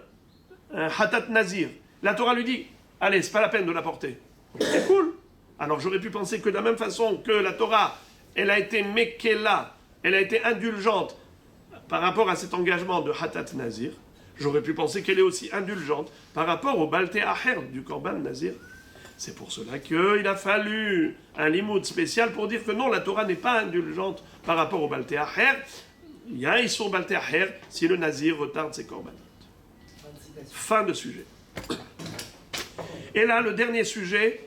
hatat nazir. La Torah lui dit, allez, c'est pas la peine de l'apporter. C'est cool. Alors j'aurais pu penser que de la même façon que la Torah, elle a été mekela, elle a été indulgente par rapport à cet engagement de hatat nazir, j'aurais pu penser qu'elle est aussi indulgente par rapport au balté acher du korban nazir. C'est pour cela qu'il a fallu un limoud spécial pour dire que non, la Torah n'est pas indulgente par rapport au balté acher. Il y a un issur balté acher si le nazir retarde ses korbanot. Fin de sujet. Et là, le dernier sujet,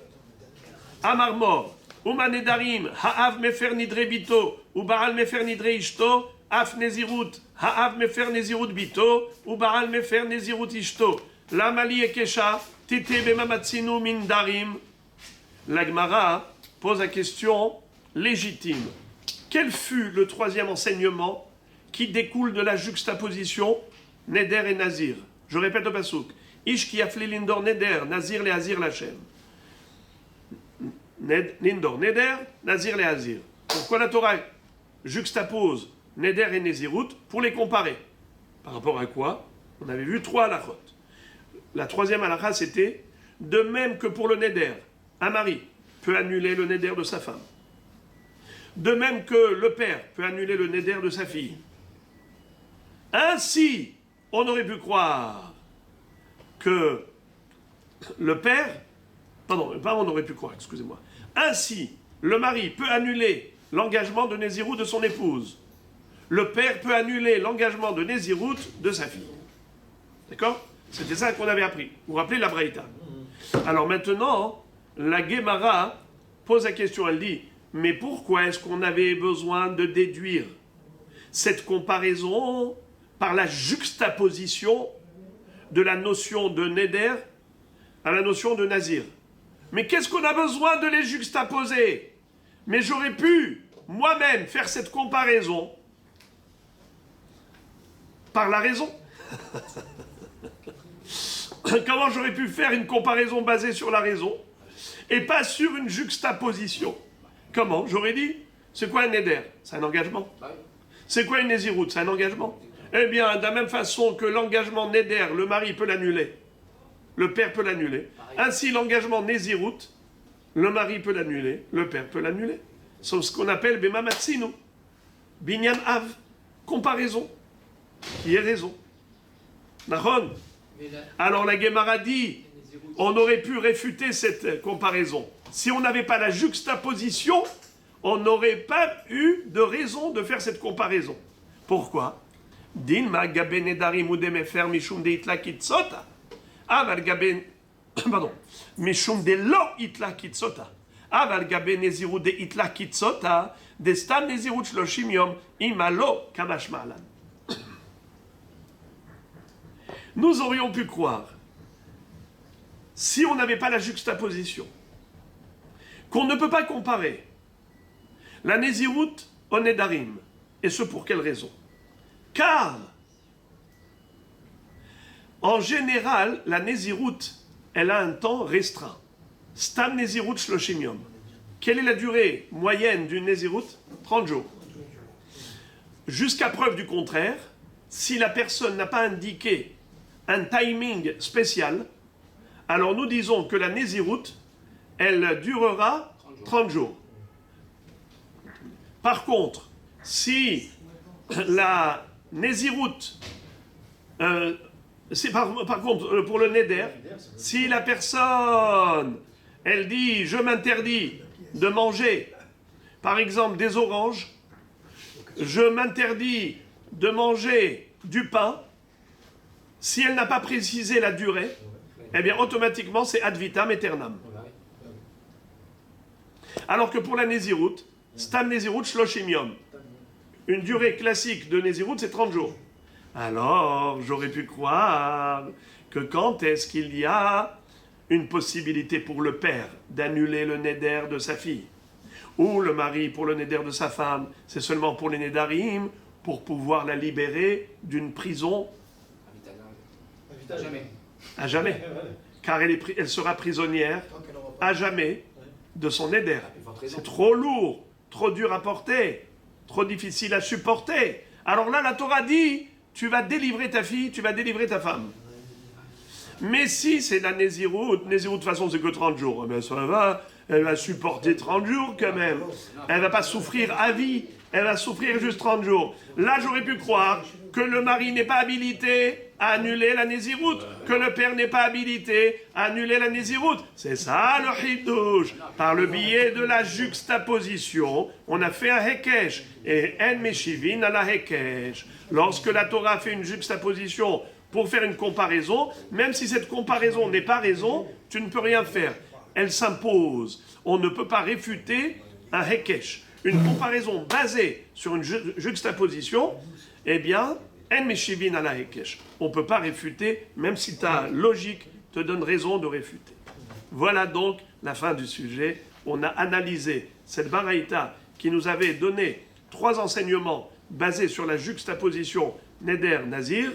Amar Mor, Uma Nedarim, Ha'av Mefer Nidre Bito, ou Baal Mefer Nidre Ishto, Af Nezirut, Ha'av Mefer Nezirut Bito, ou Baal Mefer Nezirut Ishto, Lamali Ekesha, Tite Bemamatsinu Min Darim. La Gemara pose la question légitime. Quel fut le troisième enseignement qui découle de la juxtaposition Neder et Nazir? Je répète le pasouk. Ish ki afli lindor neder, nazir le hazir lachem. Lindor neder, nazir le hazir. Pourquoi la Torah juxtapose neder et nezirut? Pour les comparer. Par rapport à quoi? On avait vu 3 halachot. La troisième halakha, c'était de même que pour le neder, un mari peut annuler le neder de sa femme. De même que le père peut annuler le neder de sa fille. Ainsi, on aurait pu croire que le père, on aurait pu croire, excusez-moi. Ainsi, le mari peut annuler l'engagement de Nézirut de son épouse. Le père peut annuler l'engagement de Nézirut de sa fille. D'accord? C'était ça qu'on avait appris. Vous vous rappelez la Braïta? Alors maintenant, la Gemara pose la question, elle dit, mais pourquoi est-ce qu'on avait besoin de déduire cette comparaison par la juxtaposition de la notion de Neder à la notion de Nazir? Mais qu'est-ce qu'on a besoin de les juxtaposer? Mais j'aurais pu moi-même faire cette comparaison par la raison. Comment j'aurais pu faire une comparaison basée sur la raison et pas sur une juxtaposition? Comment? J'aurais dit, c'est quoi un neder? C'est un engagement. C'est quoi une néziroute? C'est un engagement. Eh bien, de la même façon que l'engagement neder, le mari peut l'annuler, le père peut l'annuler. Ainsi, l'engagement néziroute, le mari peut l'annuler, le père peut l'annuler. C'est ce qu'on appelle bema matsinu, binyan av, comparaison, qui est raison. Nahon. Alors la Gemara dit, on aurait pu réfuter cette comparaison. Si on n'avait pas la juxtaposition, on n'aurait pas eu de raison de faire cette comparaison. Pourquoi? Din ma gabe nedarim ou demefer mishum de itla kitsota. Aval gabe, pardon, mishum de lo itla kitsota. Aval gabe neziru de itla kitsota, de stam nezirut shloshim yom imalo kamash ma'alan. Nous aurions pu croire, si on n'avait pas la juxtaposition, qu'on ne peut pas comparer la Néziroute au Nedarim. Et ce pour quelle raison? Car, en général, la Néziroute, elle a un temps restreint. Stam Néziroute Shloshim Yom. Quelle est la durée moyenne d'une Néziroute? 30 jours. Jusqu'à preuve du contraire, si la personne n'a pas indiqué un timing spécial, alors nous disons que la Néziroute, elle durera 30 jours. Par contre, si la Néziroute, par contre, pour le Neder, si la personne, elle dit « je m'interdis de manger, par exemple, des oranges, je m'interdis de manger du pain », si elle n'a pas précisé la durée, eh bien automatiquement c'est ad vitam aeternam. Alors que pour la Néziroute, stam Néziroute shloshim yom, une durée classique de Néziroute c'est 30 jours. Alors j'aurais pu croire que quand est-ce qu'il y a une possibilité pour le père d'annuler le neder de sa fille, ou le mari pour le neder de sa femme, c'est seulement pour les nedarim, pour pouvoir la libérer d'une prison. Jamais. À jamais. Car elle sera prisonnière à jamais de son éder. C'est trop lourd, trop dur à porter, trop difficile à supporter. Alors là, la Torah dit, tu vas délivrer ta fille, tu vas délivrer ta femme. Mais si c'est la Néziroute, de toute façon c'est que 30 jours, eh bien ça va, elle va supporter 30 jours quand même. Elle ne va pas souffrir à vie, elle va souffrir juste 30 jours. Là, j'aurais pu croire que le mari n'est pas habilité à annuler la Néziroute, que le père n'est pas habilité à annuler la Néziroute. C'est ça le Hidouche. Par le biais de la juxtaposition, on a fait un Hekesh. Et En Meshivin à la Hekesh. Lorsque la Torah fait une juxtaposition pour faire une comparaison, même si cette comparaison n'est pas raison, tu ne peux rien faire. Elle s'impose. On ne peut pas réfuter un Hekesh. Une comparaison basée sur une juxtaposition, eh bien, En Meshivin à la Hekesh. On ne peut pas réfuter, même si ta logique te donne raison de réfuter. Voilà donc la fin du sujet. On a analysé cette baraïta qui nous avait donné 3 enseignements basés sur la juxtaposition Neder-Nazir,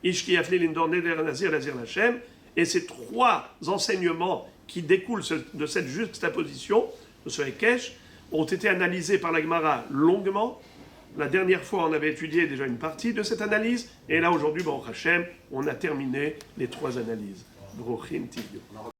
Ishki Afli Lindor Neder-Nazir, Nazir Lachem, et ces 3 enseignements qui découlent de cette juxtaposition, de ce Hekesh, ont été analysés par la Gemara longuement. La dernière fois, on avait étudié déjà une partie de cette analyse, et là aujourd'hui, Baruch Hashem, on a terminé les 3 analyses. Brochim Tivio.